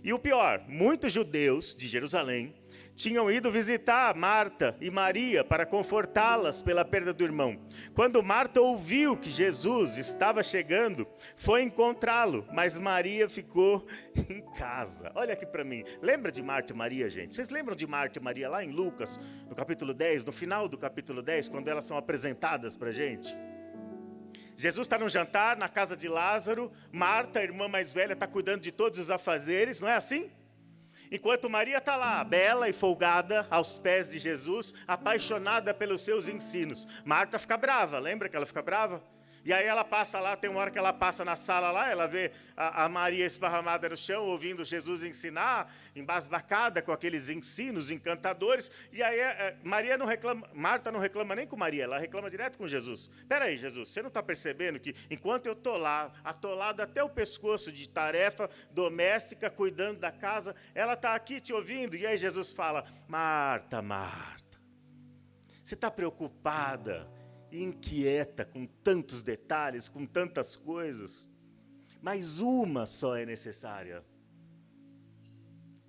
E o pior, muitos judeus de Jerusalém tinham ido visitar Marta e Maria para confortá-las pela perda do irmão. Quando Marta ouviu que Jesus estava chegando, foi encontrá-lo, mas Maria ficou em casa. Olha aqui para mim, lembra de Marta e Maria, gente? Vocês lembram de Marta e Maria lá em Lucas, no capítulo 10, no final do capítulo 10, quando elas são apresentadas para a gente? Jesus está num jantar na casa de Lázaro, Marta, a irmã mais velha, está cuidando de todos os afazeres, não é assim? Enquanto Maria está lá, bela e folgada, aos pés de Jesus, apaixonada pelos seus ensinos. Marta fica brava, lembra que ela fica brava? E aí ela passa lá, tem uma hora que ela passa na sala lá, ela vê a Maria esparramada no chão, ouvindo Jesus ensinar, embasbacada com aqueles ensinos encantadores. E aí Marta não reclama nem com Maria, ela reclama direto com Jesus. Espera aí, Jesus, você não está percebendo que enquanto eu estou lá, atolada até o pescoço de tarefa doméstica, cuidando da casa, ela está aqui te ouvindo. E aí Jesus fala, Marta, Marta, você está preocupada e inquieta com tantos detalhes, com tantas coisas. mas uma só é necessária.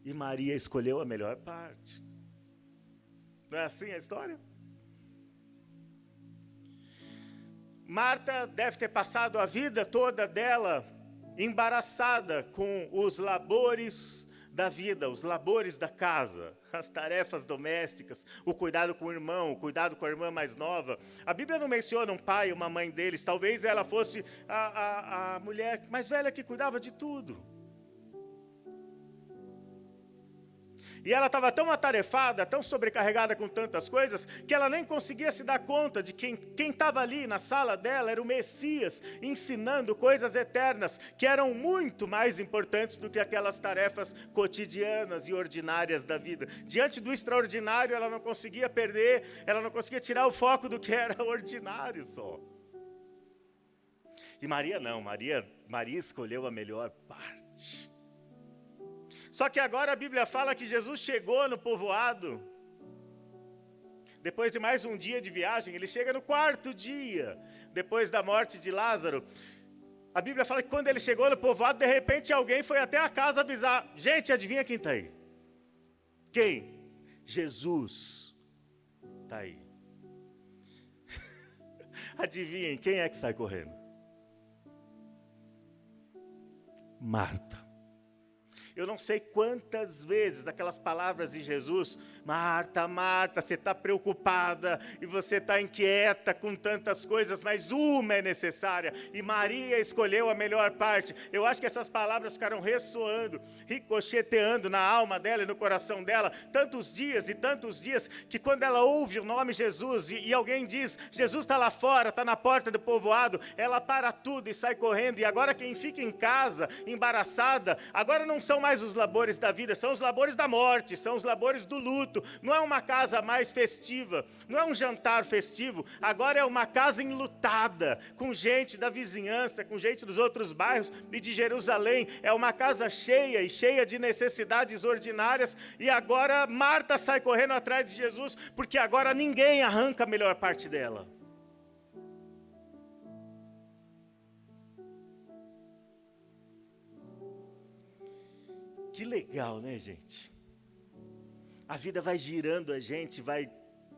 E Maria escolheu a melhor parte. Não é assim a história? Marta deve ter passado a vida toda dela embaraçada com os labores da vida, os labores da casa, as tarefas domésticas, o cuidado com o irmão, o cuidado com a irmã mais nova. A Bíblia não menciona um pai e uma mãe deles, talvez ela fosse a mulher mais velha que cuidava de tudo. E ela estava tão atarefada, tão sobrecarregada com tantas coisas, que ela nem conseguia se dar conta de quem estava ali na sala dela era o Messias, ensinando coisas eternas, que eram muito mais importantes do que aquelas tarefas cotidianas e ordinárias da vida. Diante do extraordinário, ela não conseguia perder, ela não conseguia tirar o foco do que era ordinário só. E Maria não, Maria escolheu a melhor parte. Só que agora a Bíblia fala que Jesus chegou no povoado. Depois de mais um dia de viagem, ele chega no 4º dia, depois da morte de Lázaro. A Bíblia fala que quando ele chegou no povoado, de repente alguém foi até a casa avisar. Gente, adivinha quem está aí? Quem? Jesus está aí. Adivinhem, quem é que sai correndo? Marta. Eu não sei quantas vezes aquelas palavras de Jesus, Marta, Marta, você está preocupada e você está inquieta com tantas coisas, mas uma é necessária e Maria escolheu a melhor parte. Eu acho que essas palavras ficaram ressoando, ricocheteando na alma dela e no coração dela, tantos dias, que quando ela ouve o nome Jesus e alguém diz, Jesus está lá fora, está na porta do povoado, ela para tudo e sai correndo. E agora quem fica em casa, embaraçada, agora não são mais os labores da vida, são os labores da morte, são os labores do luto. Não é uma casa mais festiva, não é um jantar festivo, agora é uma casa enlutada, com gente da vizinhança, com gente dos outros bairros e de Jerusalém. É uma casa cheia e cheia de necessidades ordinárias, e agora Marta sai correndo atrás de Jesus, porque agora ninguém arranca a melhor parte dela. Que legal, né, gente? A vida vai girando a gente, vai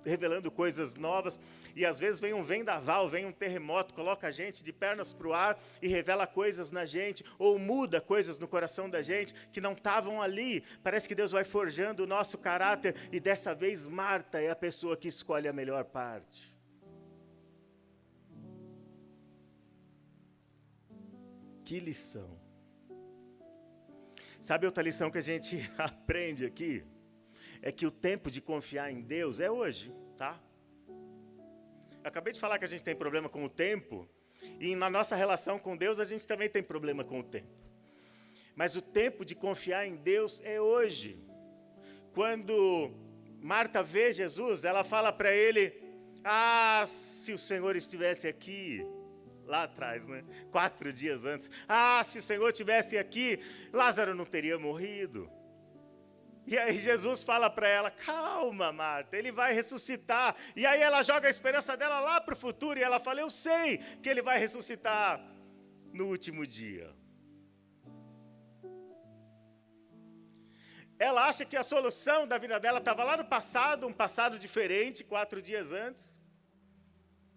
revelando coisas novas, e às vezes vem um vendaval, vem um terremoto, coloca a gente de pernas para o ar e revela coisas na gente, ou muda coisas no coração da gente que não estavam ali. Parece que Deus vai forjando o nosso caráter, e dessa vez Marta é a pessoa que escolhe a melhor parte. Que lição! Sabe outra lição que a gente aprende aqui? É que o tempo de confiar em Deus é hoje, tá? Eu acabei de falar que a gente tem problema com o tempo, e na nossa relação com Deus a gente também tem problema com o tempo. Mas o tempo de confiar em Deus é hoje. Quando Marta vê Jesus, ela fala para ele, se o Senhor estivesse aqui... Lá atrás, né? 4 dias antes. Se o Senhor estivesse aqui, Lázaro não teria morrido. E aí Jesus fala para ela, calma, Marta, ele vai ressuscitar. E aí ela joga a esperança dela lá para o futuro, e ela fala, eu sei que ele vai ressuscitar no último dia. Ela acha que a solução da vida dela estava lá no passado, um passado diferente, 4 dias antes.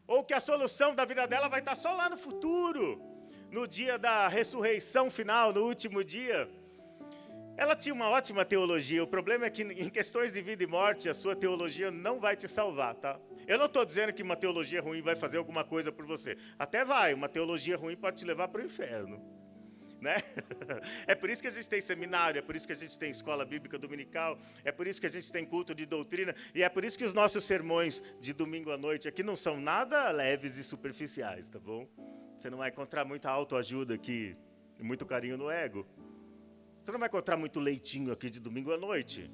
Ou que a solução da vida dela vai estar só lá no futuro, no dia da ressurreição final, no último dia. Ela tinha uma ótima teologia, o problema é que em questões de vida e morte, a sua teologia não vai te salvar, tá? Eu não estou dizendo que uma teologia ruim vai fazer alguma coisa por você. Até vai, uma teologia ruim pode te levar para o inferno. Né? É por isso que a gente tem seminário, é por isso que a gente tem escola bíblica dominical, é por isso que a gente tem culto de doutrina, e é por isso que os nossos sermões de domingo à noite aqui não são nada leves e superficiais, tá bom? Você não vai encontrar muita autoajuda aqui, e muito carinho no ego. Você não vai encontrar muito leitinho aqui de domingo à noite.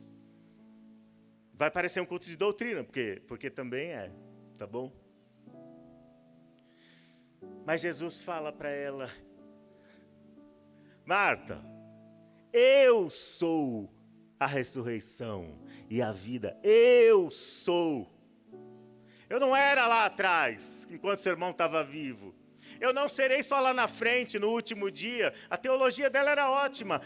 Vai parecer um culto de doutrina, porque também é, tá bom? Mas Jesus fala para ela, Marta, eu sou a ressurreição e a vida. Eu sou. Eu não era lá atrás, enquanto seu irmão estava vivo. eu não serei só lá na frente, no último dia. A teologia dela era ótima.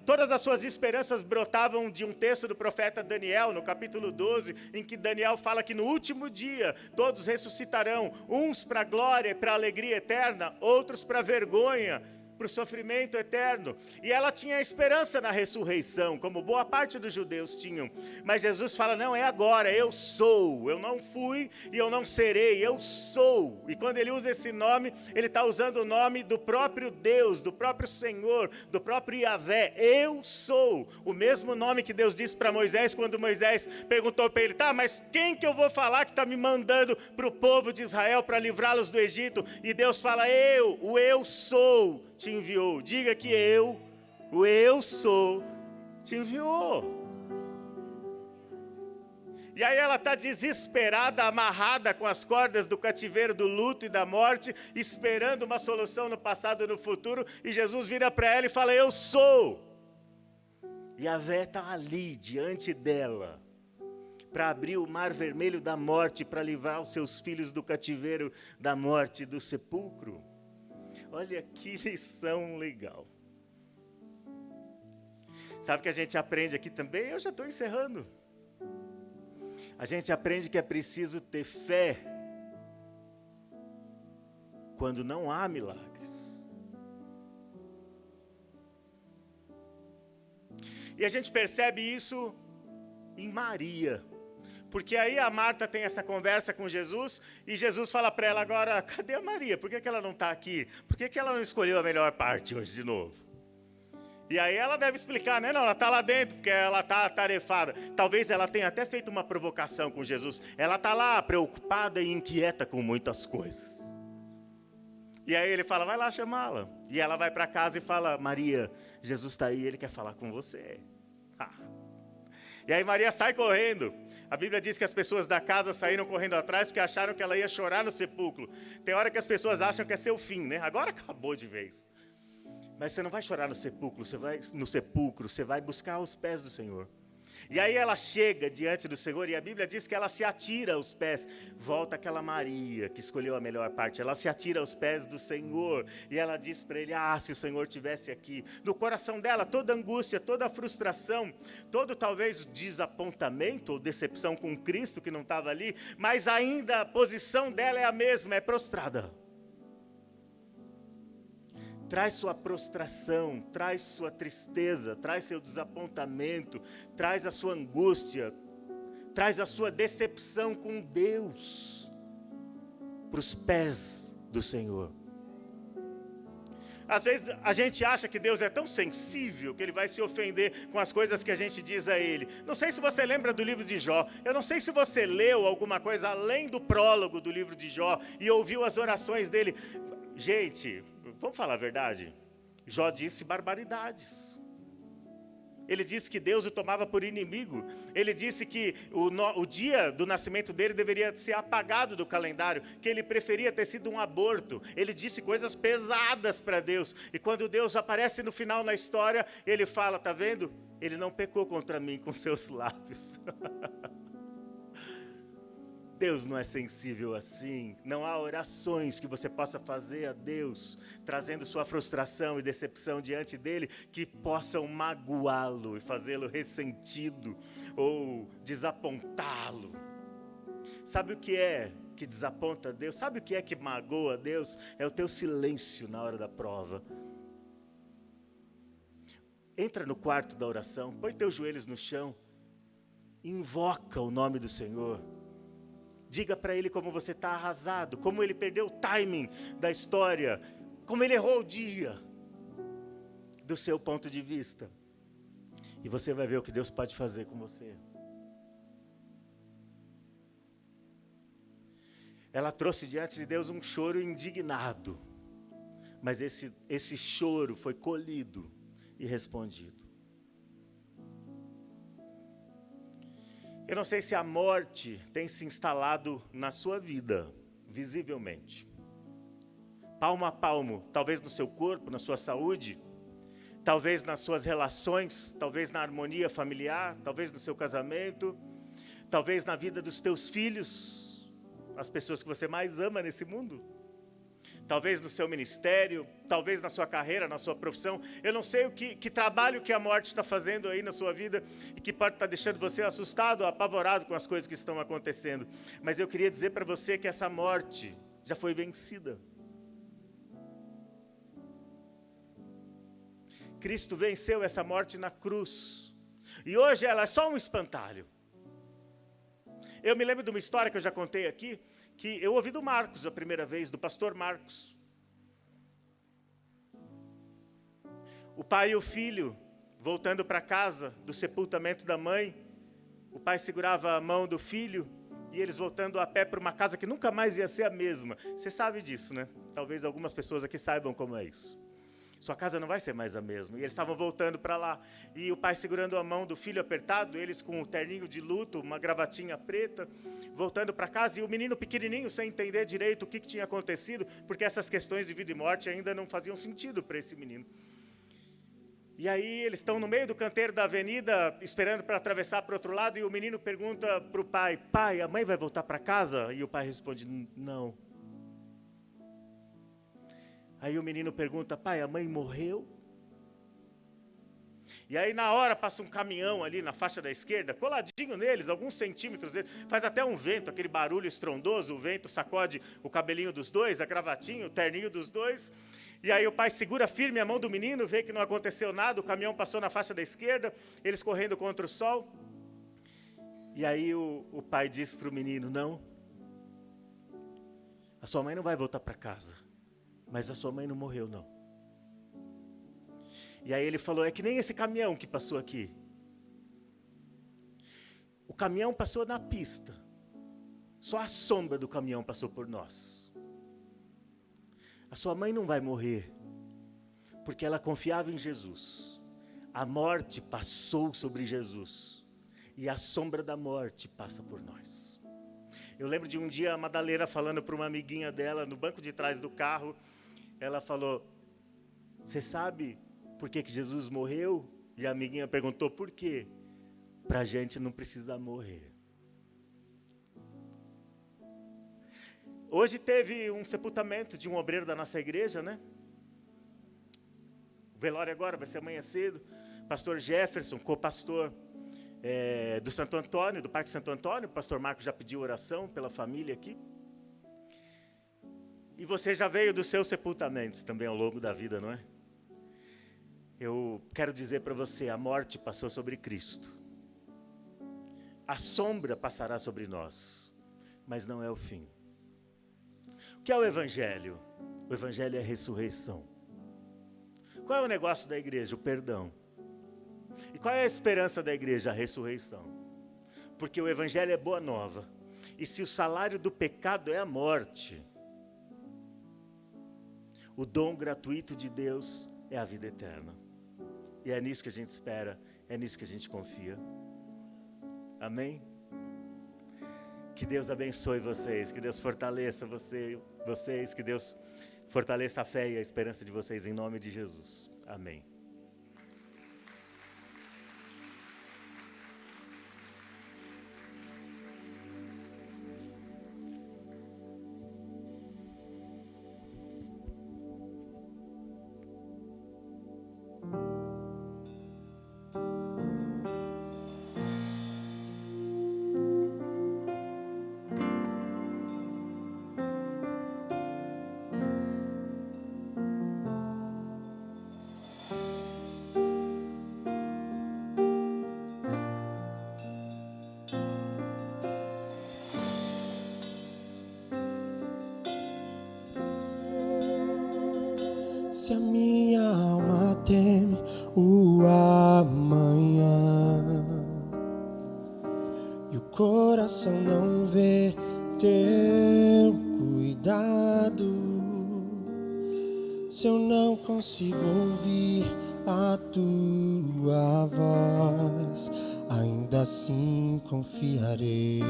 Todas as suas esperanças brotavam de um texto do profeta Daniel, no capítulo 12, em que Daniel fala que no último dia todos ressuscitarão, uns para a glória e para a alegria eterna, outros para a vergonha, para o sofrimento eterno. E ela tinha esperança na ressurreição, como boa parte dos judeus tinham. Mas Jesus fala, não, é agora, eu sou. Eu não fui e eu não serei, eu sou. E quando ele usa esse nome, ele está usando o nome do próprio Deus, do próprio Senhor, do próprio Yahvé. Eu sou. O mesmo nome que Deus disse para Moisés, quando Moisés perguntou para ele, tá, mas quem que eu vou falar que está me mandando para o povo de Israel para livrá-los do Egito? E Deus fala, o eu sou te enviou. Diga que o eu sou, te enviou. E aí ela está desesperada, amarrada com as cordas do cativeiro, do luto e da morte, esperando uma solução no passado e no futuro, e Jesus vira para ela e fala, eu sou. E a Vé está ali, diante dela, para abrir o mar vermelho da morte, para livrar os seus filhos do cativeiro, da morte e do sepulcro. Olha que lição legal. Sabe o que a gente aprende aqui também? Eu já estou encerrando. A gente aprende que é preciso ter fé quando não há milagres. E a gente percebe isso em Maria. Porque aí a Marta tem essa conversa com Jesus, e Jesus fala para ela agora, cadê a Maria? Por que ela não está aqui? Por que ela não escolheu a melhor parte hoje de novo? E aí ela deve explicar, né? Não, ela está lá dentro, porque ela está atarefada. Talvez ela tenha até feito uma provocação com Jesus. Ela está lá preocupada e inquieta com muitas coisas. E aí ele fala, vai lá chamá-la. E ela vai para casa e fala, Maria, Jesus está aí, ele quer falar com você. E aí Maria sai correndo. A Bíblia diz que as pessoas da casa saíram correndo atrás porque acharam que ela ia chorar no sepulcro. Tem hora que as pessoas acham que é seu fim, né? Agora acabou de vez. Mas você não vai chorar no sepulcro, você vai buscar os pés do Senhor. E aí ela chega diante do Senhor e a Bíblia diz que ela se atira aos pés. Volta aquela Maria que escolheu a melhor parte. Ela se atira aos pés do Senhor e ela diz para ele, se o Senhor estivesse aqui. No coração dela, toda angústia, toda frustração, todo talvez desapontamento ou decepção com Cristo que não estava ali, mas ainda a posição dela é a mesma, é prostrada. Traz sua prostração, traz sua tristeza, traz seu desapontamento, traz a sua angústia, traz a sua decepção com Deus para os pés do Senhor. Às vezes a gente acha que Deus é tão sensível que Ele vai se ofender com as coisas que a gente diz a Ele. Não sei se você lembra do livro de Jó. Eu não sei se você leu alguma coisa além do prólogo do livro de Jó e ouviu as orações dele. Gente, vamos falar a verdade? Jó disse barbaridades. Ele disse que Deus o tomava por inimigo. Ele disse que o dia do nascimento dele deveria ser apagado do calendário, que ele preferia ter sido um aborto. Ele disse coisas pesadas para Deus. E quando Deus aparece no final na história, ele fala, tá vendo? Ele não pecou contra mim com seus lábios. Deus não é sensível assim. Não há orações que você possa fazer a Deus, trazendo sua frustração e decepção diante dele, que possam magoá-lo e fazê-lo ressentido ou desapontá-lo. Sabe o que é que desaponta Deus? Sabe o que é que magoa Deus? É o teu silêncio na hora da prova. Entra no quarto da oração, põe teus joelhos no chão, invoca o nome do Senhor. Diga para Ele como você está arrasado, como Ele perdeu o timing da história, como Ele errou o dia, do seu ponto de vista. E você vai ver o que Deus pode fazer com você. Ela trouxe diante de Deus um choro indignado, mas esse choro foi colhido e respondido. Eu não sei se a morte tem se instalado na sua vida, visivelmente. Palmo a palmo, talvez no seu corpo, na sua saúde, talvez nas suas relações, talvez na harmonia familiar, talvez no seu casamento, talvez na vida dos teus filhos, as pessoas que você mais ama nesse mundo. talvez no seu ministério, talvez na sua carreira, na sua profissão. Eu não sei que trabalho que a morte está fazendo aí na sua vida e que pode estar deixando você assustado, apavorado com as coisas que estão acontecendo. Mas eu queria dizer para você que essa morte já foi vencida. Cristo venceu essa morte na cruz. E hoje ela é só um espantalho. Eu me lembro de uma história que eu já contei aqui, que eu ouvi do Marcos a primeira vez, do pastor Marcos. O pai e o filho, voltando para casa do sepultamento da mãe, o pai segurava a mão do filho e eles voltando a pé para uma casa que nunca mais ia ser a mesma. Você sabe disso, né? Talvez algumas pessoas aqui saibam como é isso. Sua casa não vai ser mais a mesma. E eles estavam voltando para lá. E o pai segurando a mão do filho apertado, eles com um terninho de luto, uma gravatinha preta, voltando para casa. E o menino pequenininho, sem entender direito o que tinha acontecido, porque essas questões de vida e morte ainda não faziam sentido para esse menino. E aí eles estão no meio do canteiro da avenida, esperando para atravessar para o outro lado, e o menino pergunta para o pai: pai, a mãe vai voltar para casa? E o pai responde: não. Aí o menino pergunta: pai, a mãe morreu? E aí na hora passa um caminhão ali na faixa da esquerda, coladinho neles, alguns centímetros deles, faz até um vento, aquele barulho estrondoso, o vento sacode o cabelinho dos dois, a gravatinha, o terninho dos dois. E aí o pai segura firme a mão do menino, vê que não aconteceu nada, o caminhão passou na faixa da esquerda, eles correndo contra o sol. E aí o pai diz para o menino: não, a sua mãe não vai voltar para casa. Mas a sua mãe não morreu, não. E aí ele falou: é que nem esse caminhão que passou aqui. O caminhão passou na pista. Só a sombra do caminhão passou por nós. A sua mãe não vai morrer, porque ela confiava em Jesus. A morte passou sobre Jesus. E a sombra da morte passa por nós. Eu lembro de um dia a Madalena falando para uma amiguinha dela, no banco de trás do carro. Ela falou: você sabe por que Jesus morreu? E a amiguinha perguntou: por quê? Para a gente não precisar morrer. Hoje teve um sepultamento de um obreiro da nossa igreja, né? O velório agora vai ser amanhã cedo. Pastor Jefferson, co-pastor do Santo Antônio, do Parque Santo Antônio. O pastor Marcos já pediu oração pela família aqui. E você já veio dos seus sepultamentos também ao longo da vida, não é? Eu quero dizer para você: a morte passou sobre Cristo. A sombra passará sobre nós, mas não é o fim. O que é o Evangelho? O Evangelho é a ressurreição. Qual é o negócio da igreja? O perdão. E qual é a esperança da igreja? A ressurreição. Porque o Evangelho é boa nova. E se o salário do pecado é a morte, o dom gratuito de Deus é a vida eterna. E é nisso que a gente espera, é nisso que a gente confia. Amém? Que Deus abençoe vocês, que Deus fortaleça vocês, que Deus fortaleça a fé e a esperança de vocês, em nome de Jesus. Amém. Se a minha alma teme o amanhã e o coração não vê teu cuidado, se eu não consigo ouvir a tua voz, ainda assim confiarei.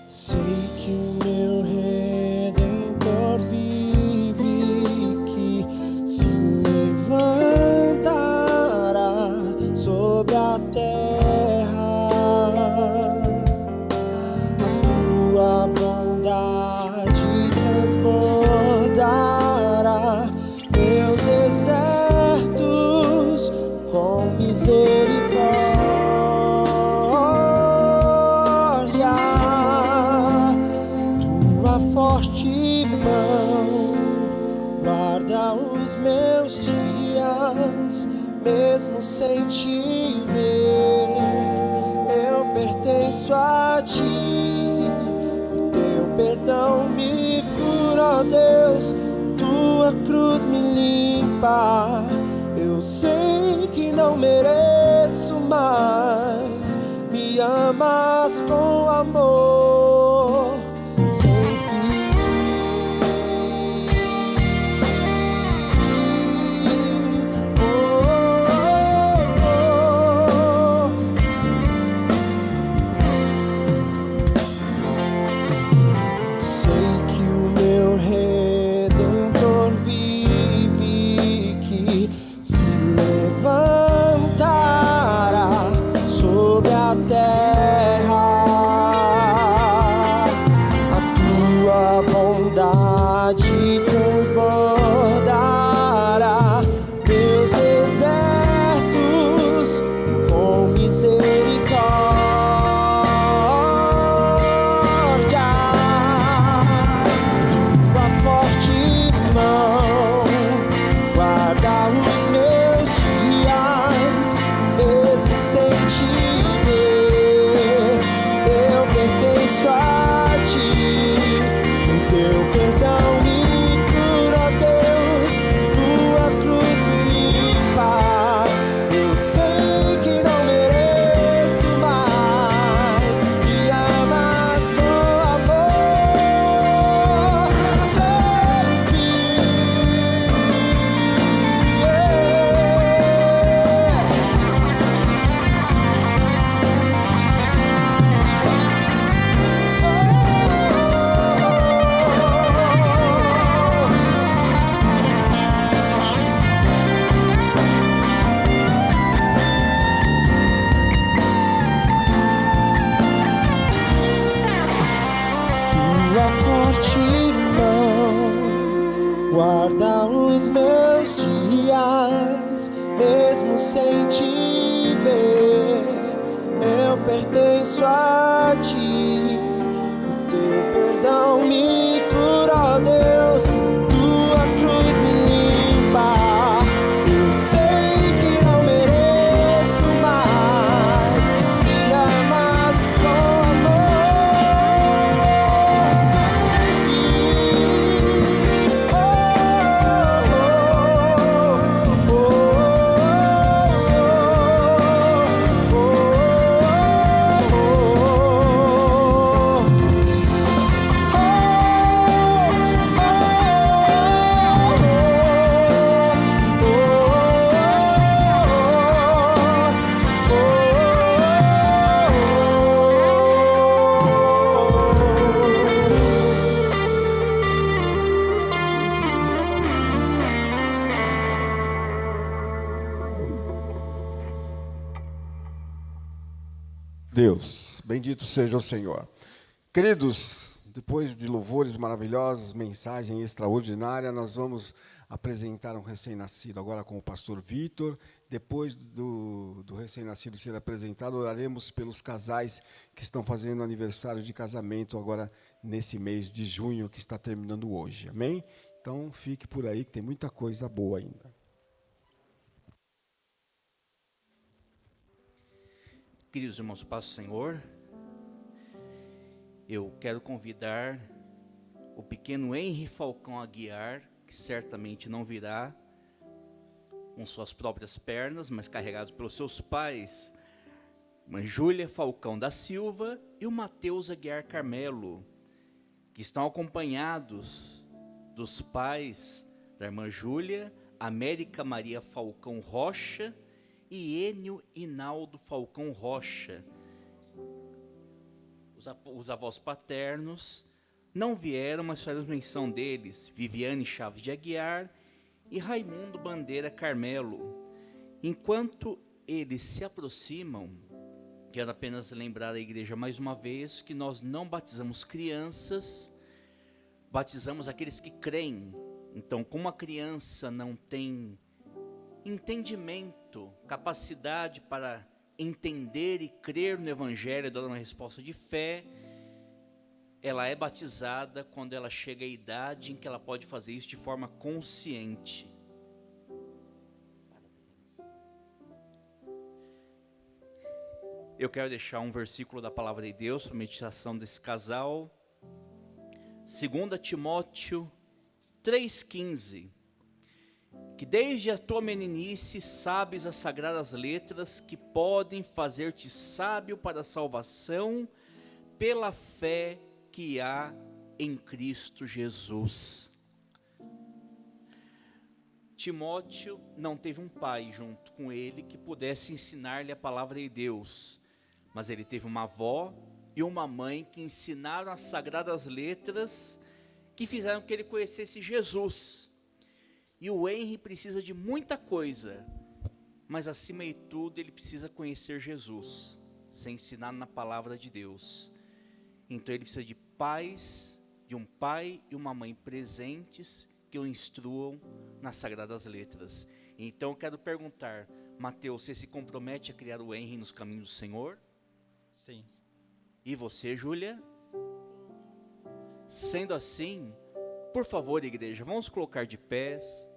Sei que o meu Redentor vive, que se levantará sobre a terra. mesmo sem te ver, eu pertenço a ti. O teu perdão me cura, ó Deus, tua cruz me limpa. Eu sei que não mereço, mas me amas com amor sem fim. Sei que o meu Redentor vive, que se levantará sobre a terra. A tua bondade transbordará meus desertos com misericórdia. Tua forte mão guarda os meus dias, mesmo sem te ver, eu pertenço a ti. O teu perdão me cura, ó Deus, tua cruz me limpa. Eu sei que não mereço, mas me amas com amor sem fim. Tua forte mão guarda os meus dias, mesmo sem te ver, eu pertenço a ti. O teu perdão me cura, ó Deus, tua cruz me limpa. Eu sei que não mereço, mas me amas com amor sem fim. Deus, bendito seja o Senhor. Queridos, depois de louvores maravilhosos, mensagem extraordinária, nós vamos apresentar um recém-nascido agora com o pastor Vitor. Depois do recém-nascido ser apresentado, oraremos pelos casais que estão fazendo aniversário de casamento agora nesse mês de junho que está terminando hoje. Amém? Então fique por aí que tem muita coisa boa ainda. Queridos irmãos, paz do Senhor, eu quero convidar o pequeno Henry Falcão Aguiar, que certamente não virá com suas próprias pernas, mas carregado pelos seus pais, irmã Júlia Falcão da Silva e o Mateus Aguiar Carmelo, que estão acompanhados dos pais da irmã Júlia, América Maria Falcão Rocha e Enio Inaldo Falcão Rocha. Os avós paternos não vieram, mas faremos menção deles: Viviane Chaves de Aguiar e Raimundo Bandeira Carmelo. Enquanto eles se aproximam, quero apenas lembrar a igreja mais uma vez que nós não batizamos crianças, batizamos aqueles que creem. Então, como a criança não tem entendimento, capacidade para entender e crer no Evangelho, dar uma resposta de fé, ela é batizada quando ela chega à idade em que ela pode fazer isso de forma consciente. eu quero deixar um versículo da palavra de Deus para a meditação desse casal. 2 Timóteo 3,15. Que desde a tua meninice sabes as sagradas letras que podem fazer-te sábio para a salvação pela fé que há em Cristo Jesus. Timóteo não teve um pai junto com ele que pudesse ensinar-lhe a palavra de Deus, mas ele teve uma avó e uma mãe que ensinaram as sagradas letras que fizeram que ele conhecesse Jesus. E o Henry precisa de muita coisa, mas acima de tudo ele precisa conhecer Jesus, ser ensinado na palavra de Deus. Então ele precisa de pais, de um pai e uma mãe presentes que o instruam nas sagradas letras. Então eu quero perguntar, Mateus, você se compromete a criar o Henry nos caminhos do Senhor? Sim. E você, Júlia? Sim. Sendo assim, por favor, igreja, vamos colocar de pés,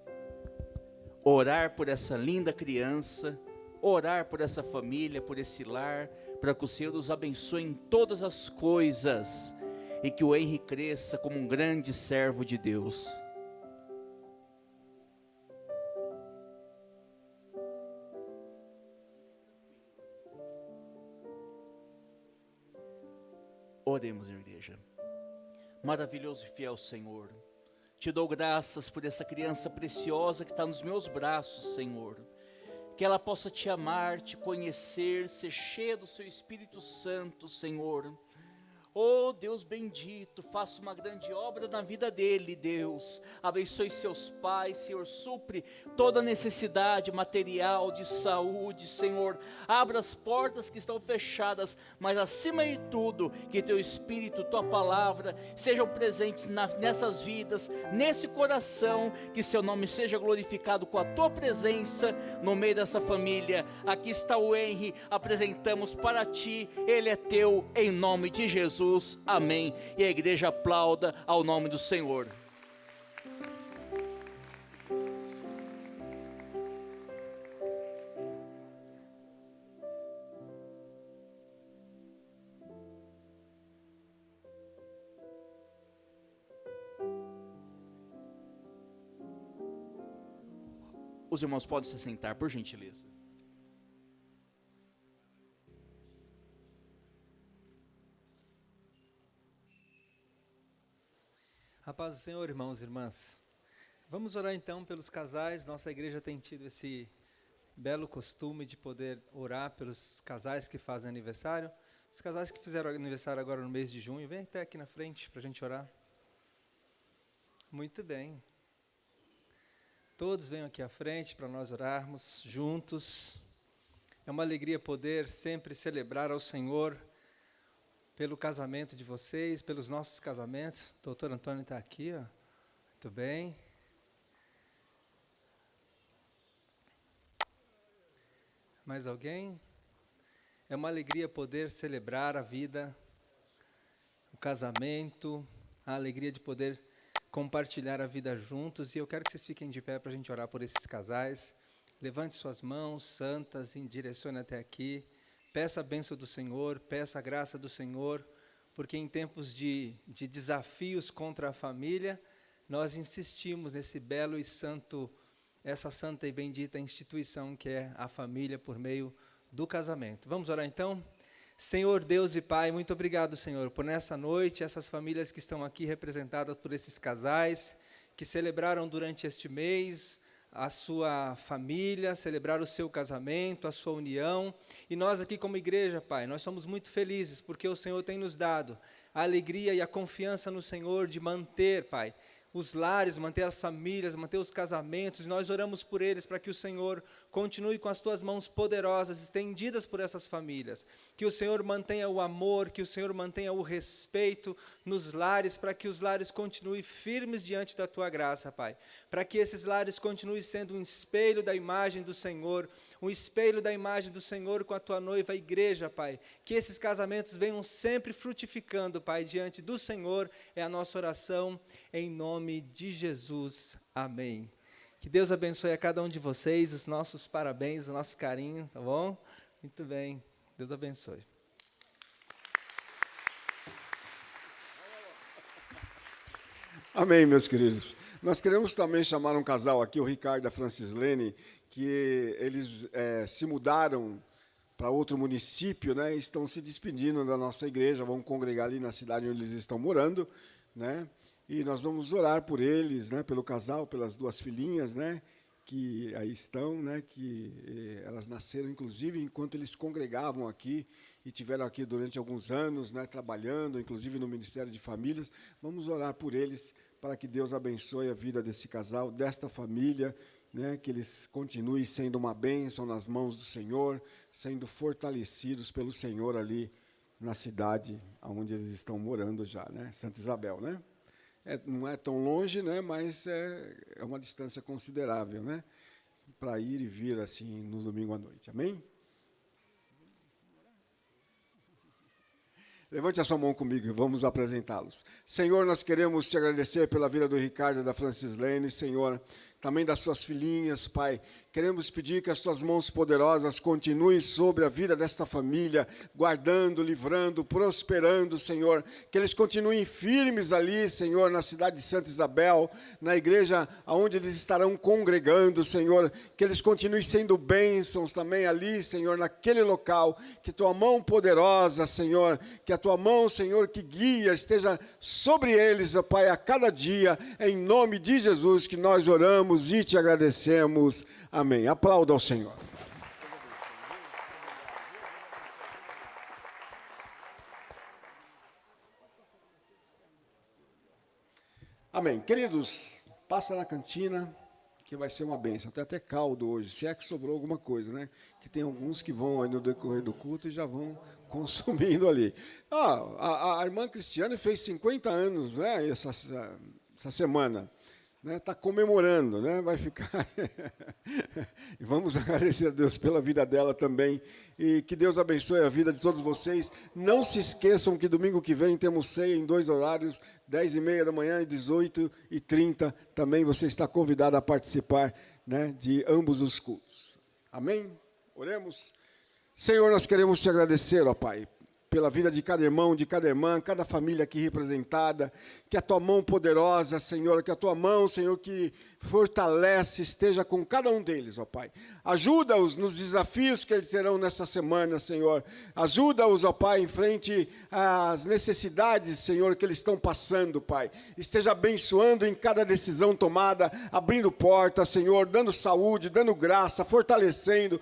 orar por essa linda criança, orar por essa família, por esse lar, para que o Senhor os abençoe em todas as coisas e que o Henry cresça como um grande servo de Deus. Oremos, igreja. Maravilhoso e fiel Senhor, te dou graças por essa criança preciosa que está nos meus braços, Senhor. Que ela possa te amar, te conhecer, ser cheia do seu Espírito Santo, Senhor. Oh Deus bendito, faça uma grande obra na vida dele, Deus. Abençoe seus pais, Senhor, supre toda necessidade material, de saúde, Senhor. Abra as portas que estão fechadas, mas acima de tudo, que teu Espírito, tua palavra, sejam presentes nessas vidas, nesse coração, que seu nome seja glorificado com a tua presença no meio dessa família. Aqui está o Henry, apresentamos para ti, ele é teu, em nome de Jesus. Amém. E a igreja aplauda ao nome do Senhor. Os irmãos podem se sentar, por gentileza. A paz do Senhor, irmãos e irmãs. Vamos orar então pelos casais. Nossa igreja tem tido esse belo costume de poder orar pelos casais que fazem aniversário. Os casais que fizeram aniversário agora no mês de junho, vem até aqui na frente para a gente orar. Muito bem. Todos venham aqui à frente para nós orarmos juntos. É uma alegria poder sempre celebrar ao Senhor pelo casamento de vocês, pelos nossos casamentos. O doutor Antônio está aqui, ó. Muito bem. Mais alguém? É uma alegria poder celebrar a vida, o casamento, a alegria de poder compartilhar a vida juntos. E eu quero que vocês fiquem de pé para a gente orar por esses casais. Levante suas mãos santas e direcione até aqui. Peça a bênção do Senhor, peça a graça do Senhor, porque em tempos de desafios contra a família, nós insistimos nesse belo e santo, essa santa e bendita instituição que é a família por meio do casamento. Vamos orar então? Senhor Deus e Pai, muito obrigado, Senhor, por nessa noite, essas famílias que estão aqui representadas por esses casais, que celebraram durante este mês a sua família, celebrar o seu casamento, a sua união. E nós aqui como igreja, Pai, nós somos muito felizes, porque o Senhor tem nos dado a alegria e a confiança no Senhor de manter, Pai, os lares, manter as famílias, manter os casamentos. Nós oramos por eles para que o Senhor continue com as tuas mãos poderosas estendidas por essas famílias, que o Senhor mantenha o amor, que o Senhor mantenha o respeito nos lares, para que os lares continuem firmes diante da tua graça, Pai, para que esses lares continuem sendo um espelho da imagem do Senhor, um espelho da imagem do Senhor com a tua noiva, a igreja, Pai, que esses casamentos venham sempre frutificando, Pai, diante do Senhor. É a nossa oração em nome de Jesus. Amém. Que Deus abençoe a cada um de vocês, os nossos parabéns, o nosso carinho, tá bom? Muito bem. Deus abençoe. Amém, meus queridos. Nós queremos também chamar um casal aqui, o Ricardo e a Francislene, que eles se mudaram para outro município, né? E estão se despedindo da nossa igreja, vão congregar ali na cidade onde eles estão morando, né? E nós vamos orar por eles, né? Pelo casal, pelas duas filhinhas, né? Que aí estão, né? Que elas nasceram, inclusive, enquanto eles congregavam aqui e tiveram aqui durante alguns anos, né? Trabalhando, inclusive no Ministério de Famílias. Vamos orar por eles, para que Deus abençoe a vida desse casal, desta família, né, que eles continuem sendo uma bênção nas mãos do Senhor, sendo fortalecidos pelo Senhor ali na cidade onde eles estão morando já, né, Santa Isabel, né? Não é tão longe, né, mas é uma distância considerável, né, para ir e vir assim no domingo à noite. Amém? Levante a sua mão comigo e vamos apresentá-los. Senhor, nós queremos te agradecer pela vida do Ricardo e da Francislene, Senhor, também das suas filhinhas, Pai. Queremos pedir que as tuas mãos poderosas continuem sobre a vida desta família, guardando, livrando, prosperando, Senhor. Que eles continuem firmes ali, Senhor, na cidade de Santa Isabel, na igreja onde eles estarão congregando, Senhor. Que eles continuem sendo bênçãos também ali, Senhor, naquele local. Que tua mão poderosa, Senhor, que a tua mão, Senhor, que guia, esteja sobre eles, ó Pai, a cada dia. Em nome de Jesus que nós oramos e te agradecemos. Amém. Aplauda ao Senhor. Amém. Queridos, passa na cantina, que vai ser uma bênção. Tem até caldo hoje, se é que sobrou alguma coisa, né? Que tem alguns que vão aí no decorrer do culto e já vão consumindo ali. A irmã Cristiane fez 50 anos, né, essa semana. Está comemorando, né? Vai ficar. E vamos agradecer a Deus pela vida dela também. E que Deus abençoe a vida de todos vocês. Não se esqueçam que domingo que vem temos ceia em 2 horários, 10h30 da manhã e 18h30. Também você está convidado a participar, né, de ambos os cultos. Amém? Oremos. Senhor, nós queremos te agradecer, ó Pai, pela vida de cada irmão, de cada irmã, cada família aqui representada, que a tua mão poderosa, Senhor, que a tua mão, Senhor, que fortalece, esteja com cada um deles, ó Pai. Ajuda-os nos desafios que eles terão nessa semana, Senhor. Ajuda-os, ó Pai, em frente às necessidades, Senhor, que eles estão passando, Pai. Esteja abençoando em cada decisão tomada, abrindo portas, Senhor, dando saúde, dando graça, fortalecendo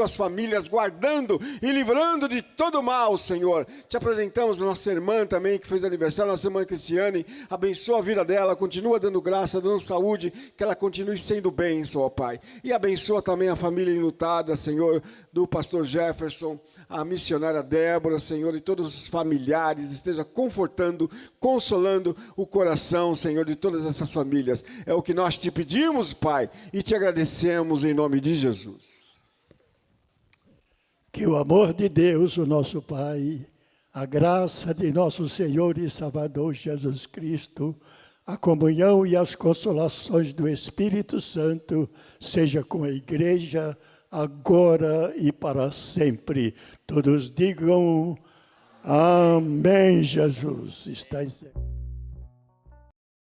as famílias, guardando e livrando de todo mal, Senhor. Te apresentamos a nossa irmã também, que fez aniversário, nossa irmã Cristiane. Abençoa a vida dela, continua dando graça, dando saúde, que ela continue sendo bênção, ó Pai. E abençoa também a família enlutada, Senhor, do pastor Jefferson, a missionária Débora, Senhor, e todos os familiares, esteja confortando, consolando o coração, Senhor, de todas essas famílias. É o que nós te pedimos, Pai, e te agradecemos em nome de Jesus. Que o amor de Deus, o nosso Pai, a graça de nosso Senhor e Salvador Jesus Cristo, a comunhão e as consolações do Espírito Santo seja com a igreja, agora e para sempre. Todos digam amém, Jesus. Está encerrado.